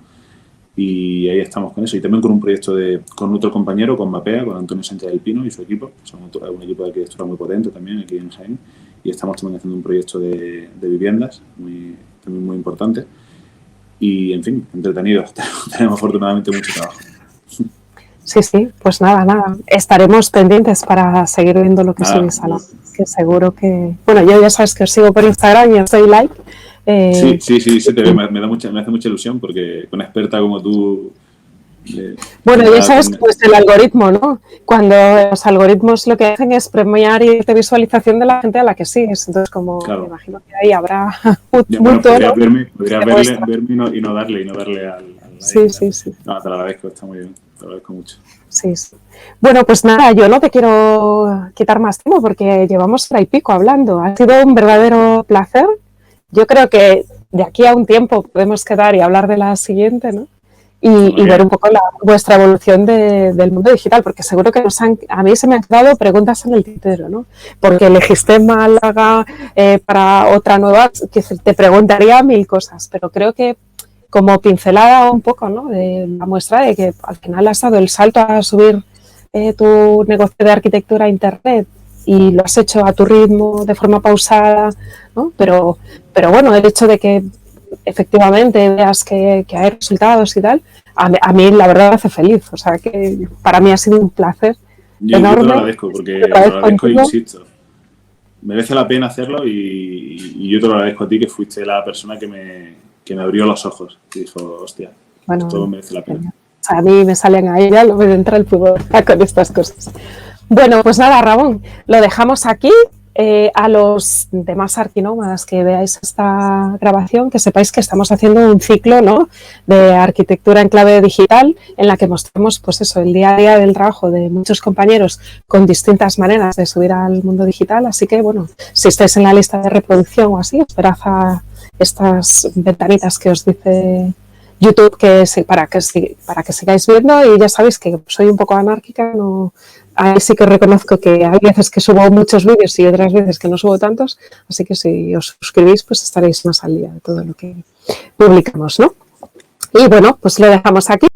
y ahí estamos con eso y también con un proyecto con otro compañero, con Mapea, con Antonio Sánchez del Pino y su equipo, son un equipo de arquitectura muy potente también aquí en Jaén y estamos también haciendo un proyecto de viviendas también muy importante y en fin, entretenidos, tenemos afortunadamente mucho trabajo. Sí, pues nada. Estaremos pendientes para seguir viendo lo que subís a la... Que seguro que... Bueno, yo ya sabes que os sigo por Instagram y os doy like. Sí, te veo. Me hace mucha ilusión porque con una experta como tú... Bueno, ya sabes pues el algoritmo, ¿no? Cuando los algoritmos lo que hacen es premiar y de visualización de la gente a la que sigues. Entonces, como claro. Me imagino que ahí habrá un podrías verme y no darle al like. Sí. No, te lo agradezco, está muy bien. Te lo agradezco mucho. Sí. Bueno, pues nada, yo no te quiero quitar más tiempo porque llevamos hora y pico hablando. Ha sido un verdadero placer. Yo creo que de aquí a un tiempo podemos quedar y hablar de la siguiente, ¿no? Y ver un poco vuestra evolución del mundo digital, porque seguro que a mí se me han quedado preguntas en el tintero, ¿no? Porque elegiste Málaga para otra nueva, que te preguntaría 1000 cosas, pero creo que como pincelada un poco, ¿no? De la muestra de que al final has dado el salto a subir tu negocio de arquitectura a internet y lo has hecho a tu ritmo, de forma pausada, ¿no? Pero bueno, el hecho de que efectivamente veas que hay resultados y tal, a mí la verdad me hace feliz. O sea que para mí ha sido un placer enorme. Yo te lo agradezco porque te lo agradezco e insisto. Merece la pena hacerlo y yo te lo agradezco a ti que fuiste la persona que me abrió los ojos y dijo, hostia, bueno, todo merece la pena. O sea, a mí me salen ahí ya, me entra el pudor con estas cosas. Bueno, pues nada, Ramón, lo dejamos aquí. A los demás arquinómadas que veáis esta grabación, que sepáis que estamos haciendo un ciclo, ¿no?, de arquitectura en clave digital, en la que mostramos pues eso, el día a día del trabajo de muchos compañeros con distintas maneras de subir al mundo digital. Así que, bueno, si estáis en la lista de reproducción o así, esperad a estas ventanitas que os dice YouTube para que sigáis viendo, y ya sabéis que soy un poco anárquica, no, ahí sí que reconozco que hay veces que subo muchos vídeos y otras veces que no subo tantos, así que si os suscribís pues estaréis más al día de todo lo que publicamos, ¿no? Y bueno, pues lo dejamos aquí.